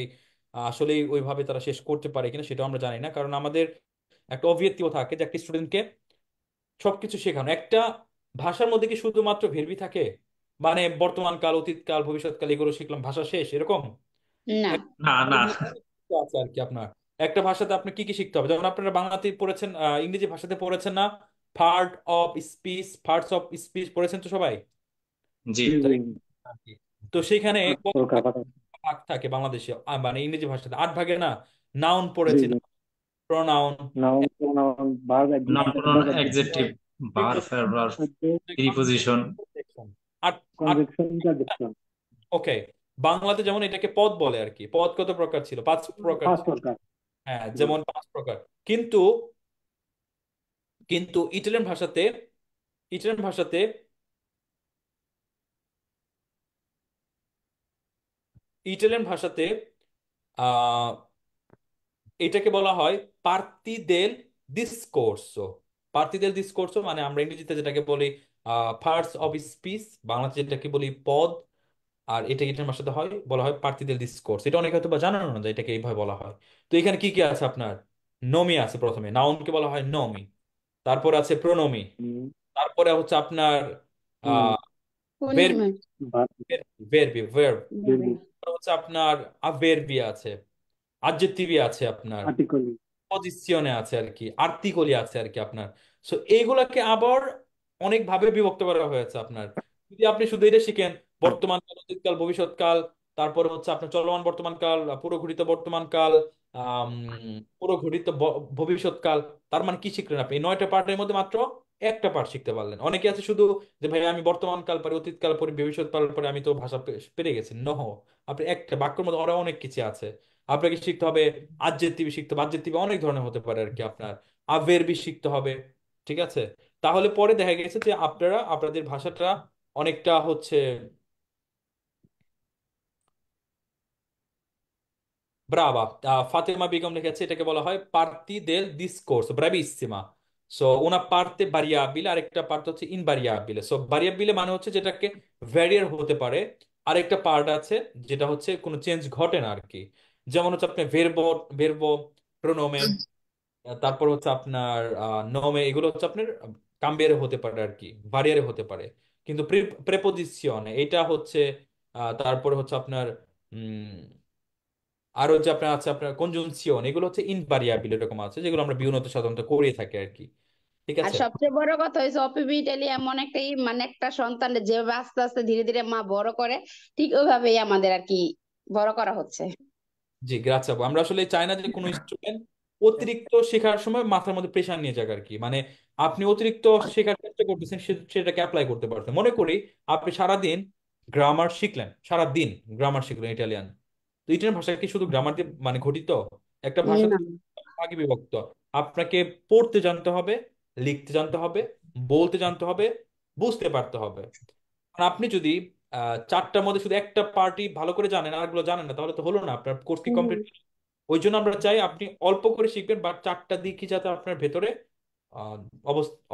আসলে ওইভাবে তারা শেষ করতে পারে কিনা সেটাও আমরা জানি না, কারণ আমাদের একটা অবজেক্টিভ থাকে যে একটা স্টুডেন্টকে সবকিছু শেখানো। একটা ভাষার মধ্যে কি শুধুমাত্র ভেরবি থাকে, মানে বর্তমান কাল, অতীতকাল, ভবিষ্যৎকাল এগুলো শিখলাম ভাষা শেষ এরকম? না। না না। আছে আর কি। আপনার একটা ভাষাতে আপনি কি কি শিখতে হবে, যেমন আপনারা বাংলাতে পড়েছেন, ইংরেজি ভাষাতে পড়েছেন না, পার্টস অফ স্পিচ পড়েছেন তো সবাই? জি তাই আর কি। তো সেখানে কত ভাগ থাকে বাংলাদেশে, মানে ইংরেজি ভাষাতে 8 ভাগে না। নাউন পড়েছি, pronoun, noun pronoun adjective verb verb preposition. আট আট ওকে। বাংলাতে যেমন এটাকে পদ বলে আর কি। পদ কত প্রকার ছিল? 5 প্রকার ছিল। হ্যাঁ, যেমন 5 প্রকার। কিন্তু কিন্তু ইটালিয়ান ভাষাতে ইটালিয়ান ভাষাতে আহ এটাকে বলা হয় পার্তি দেল ডিসকোর্সো। পার্তি দেল ডিসকোর্সো মানে আমরা ইংরেজিতে যেটাকে বলি পার্টস অফ স্পিচ, বাংলাতে যেটাকে বলি পদ, আর এটা ইটালিয়ান ভাষাতে বলা হয় পার্তি দেল ডিসকোর্স। এটা অনেকে হয়তো বা জানানো না যে এটাকে এইভাবে বলা হয়। তো এখানে কি কি আছে আপনার? নমি আছে প্রথমে, নাউনকে বলা হয় নমি। তারপর আছে প্রোনোমি। তারপরে হচ্ছে আপনার আহ কোন ভের নামে? ভেরবি ভার্ব। হচ্ছে আপনার আভেরবি আছে, আডজেক্টিভি আছে আপনার, পজিশনে আছে আর কি, আর্টিকলি আছে আর কি আপনার। সো এইগুলাকে আবার অনেক ভাবে বিভক্ত করা হয়েছে আপনার। যদি আপনি শুধু এটা শিখেন বর্তমান কাল, অতীতকাল, ভবিষ্যৎকাল, তারপরে হচ্ছে আপনার চলমান বর্তমানকাল, পুরো ঘটিত বর্তমানকাল, আম, পুরো ঘটিত ভবিষ্যৎকাল, তার মানে কি শিখলেন আপনি? এই 9টা পার্টের মধ্যে মাত্র একটা পার্ট শিখতে পারলেন। অনেকে আছে শুধু যে ভাই আমি বর্তমানকাল পারি, অতীতকাল পারি, ভবিষ্যৎকাল পারি, আমি তো ভাষা পেরে গেছি। নহ, আপনি একটা বাক্যের মধ্যে আরো অনেক কিছু আছে। আপনাকে শিখতে হবে আডজেক্টিভ শিখতে হবে। আডজেক্টিভ অনেক ধরনের হতে পারে আর কি আপনার। আভেরবি শিখতে হবে, ঠিক আছে? তাহলে পরে দেখা গেছে যে আপনারা আপনাদের ভাষাটা অনেকটা হচ্ছে ব্রাভা। ফাতেমা বেগম লিখেছে এটাকে বলা হয় পার্টি দেল ডিসকোর্স ব্রাভিসিমা। সো una parte variabile, আরেকটা পার্ট হচ্ছে ইনভারিয়াবিলে। সো ভ্যারিয়াবিলে মানে হচ্ছে যেটাকে ভ্যারিয়ার হতে পারে। আরেকটা পার্ট আছে যেটা হচ্ছে কোনো চেঞ্জ ঘটে না আর কি। যেমন হচ্ছে আপনি ভেরবো, ভেরবো, প্রোনোমে, তারপর হচ্ছে আপনার নমে, এগুলো হচ্ছে আপনার কাম্বিয়ারে হতে পারে আর কি, ভারিয়ারে হতে পারে। কিন্তু প্রেপোজিশন এটা হচ্ছে তারপরে হচ্ছে আপনার আরো যে আপনার আছে আপনার কনজুনসিয়ন, এগুলো হচ্ছে ইনভারিয়াবল এরকম আছে, যেগুলো আমরা বিউনত সাধারণত করে থাকি আর কি। ঠিক আর আছে। সবচেয়ে বড় কথা হয়েছে অপিবি ইটালি এমন একটা মানে একটা সন্তান যেভাবে আস্তে আস্তে ধীরে ধীরে মা বড় করে, ঠিক ওইভাবেই আমাদের আর কি বড় করা হচ্ছে। জি গ্রাচ আপু। আমরা আসলে চাই না যে কোনো স্টুডেন্ট অতিরিক্ত শেখার সময় মাথার মধ্যে প্রেশার নিয়ে যাক আর কি। মানে আপনি অতিরিক্ত শেখার চেষ্টা করতেছেন, সেটাকে অ্যাপ্লাই করতে পারতেন। মনে করি আপনি সারাদিন গ্রামার শিখলেন, সারাদিন গ্রামার শিখলেন ইটালিয়ান। তো ইটালিয়ান ভাষা কি শুধু গ্রামার দিয়ে মানে গঠিত? একটা ভাষা না। ভাগে বিভক্ত। আপনাকে পড়তে জানতে হবে, লিখতে জানতে হবে, বলতে জানতে হবে, বুঝতে পারতে হবে। আর আপনি যদি 4টার মধ্যে শুধু একটা পার্টি ভালো করে জানেন আর গুলো জানেন না, তাহলে তো হলো না, আপনার কোর্স কি কমপ্লিট? ওই জন্য আমরা চাই আপনি অল্প করে শিখবেন, বা 4টা দিকই যাতে আপনার ভেতরে আহ,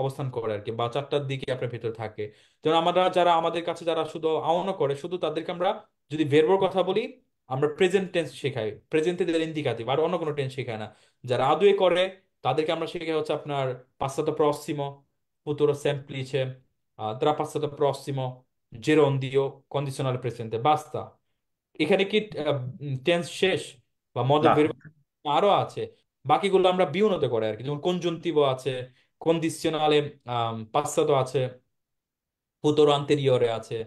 অবস্থান করে আর কি, বা 4টার দিকে আপনার ভেতরে থাকে। যেমন আমরা যারা আমাদের কাছে যারা শুধু আওয়ানো করে, শুধু তাদেরকে আমরা যদি ভেরবোর কথা বলি, আমরা প্রেজেন্ট টেন্স শেখাই, প্রেজেন্টে del ইন্ডিকাটিভ, আর অন্য কোনো টেন্স শেখাই না। যারা আদুয়ে করে তাদেরকে আমরা শেখাই হচ্ছে আপনার passato prossimo, futuro semplice, tra passato prossimo, gerundio, condizionale presente, বাস্তা। এখানে কি টেন্স শেষ বা মদের না। ভেরি আরো আছে? বাকিগুলো আমরা বিউনতে করে আর কি, যেমন কনজুনতিভো আছে, কন্ডিশনালে পাসাতো আছে, ফুতোর আন্তেরিয়রে আছে।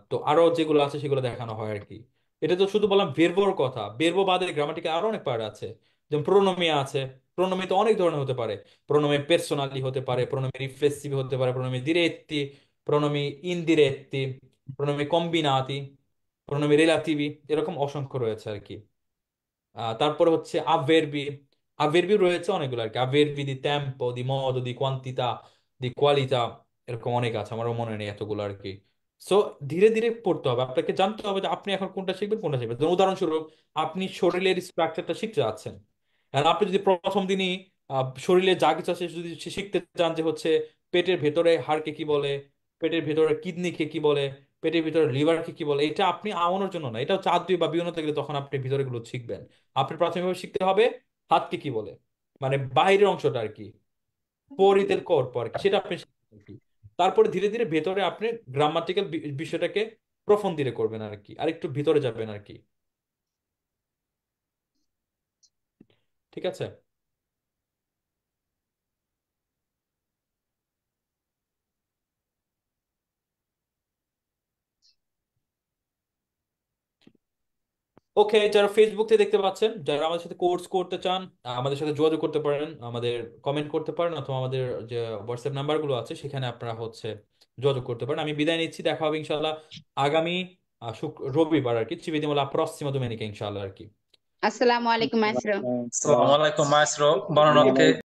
তো আরো যেগুলো আছে সেগুলো দেখানো হয় আর কি। এটা তো শুধু বললাম ভেরবোর কথা, ভেরবো বাদে গ্রামাটিকে আরো অনেক পার্ট আছে। যেমন প্রোনোমি আছে। প্রোনোমি তো অনেক ধরনের হতে পারে। প্রোনোমি পার্সোনালি হতে পারে, প্রোনোমি রিফ্লেসিভ হতে পারে, প্রোনোমি ডিরেtti, প্রোনোমি ইনডিরেtti, প্রোনোমি কম্বিনাতি, প্রোনোমি রিলেটিভি, এরকম অসংখ্য রয়েছে আর কি। তারপরে হচ্ছে আভেরবি। আভেরবি রয়েছে অনেকগুলো আর কি। আভেরবি দি টেম্পো, দি মোদো, দি কোয়ান্টিতা, দি কোয়ালিটা, এরকম অনেক আছে, আমারও মনে নেই এতগুলো আর কি। সো ধীরে ধীরে পড়তে হবে, আপনাকে জানতে হবে যে আপনি এখন কোনটা শিখবেন, কোনটা শিখবেন। যেমন উদাহরণস্বরূপ আপনি শরীরের স্ট্রাকচারটা শিখতে যাচ্ছেন, আর আপনি যদি প্রথম দিনই শরীরে যা কিছু আছে যদি সে শিখতে চান যে হচ্ছে পেটের ভেতরে হাড়কে কি বলে, পেটের ভেতরে কিডনিকে কি বলে, পেটের ভিতরে লিভারকে কি বলে, এটা আপনি আওয়ানোর জন্য না, এটা হচ্ছে আদ্যি বা বিউনতে গেলে তখন আপনি ভিতরে গুলো শিখবেন। আপনি প্রাথমিকভাবে শিখতে হবে হাতকে কি বলে, মানে বাইরের অংশটা আর কি, পরিতের কর্প আর কি, সেটা আপনি শিখবেন আর কি। তারপরে ধীরে ধীরে ভেতরে আপনি গ্রামাটিক্যাল বিষয়টাকে প্রফন্দিরে করবেন আর কি, আর একটু ভিতরে যাবেন আর কি। ঠিক আছে। ওকে, যারা ফেসবুক থেকে দেখতে পাচ্ছেন, যারা আমাদের সাথে কোর্স করতে চান, আমাদের সাথে যোগাযোগ করতে পারেন, আমাদের কমেন্ট করতে পারেন, অথবা আমাদের যে হোয়াটসঅ্যাপ নাম্বারগুলো আছে সেখানে আপনারা হচ্ছে যোগাযোগ করতে পারেন। আমি বিদায় নিচ্ছি, দেখা হবে ইনশাল্লাহ আগামী রবিবার আর কি, ci vediamo la prossima domenica ইনশাল্লাহ আর কি। আসসালামু আলাইকুম মাস্টার। আসসালামু আলাইকুম মাইস্রো, buonanotte।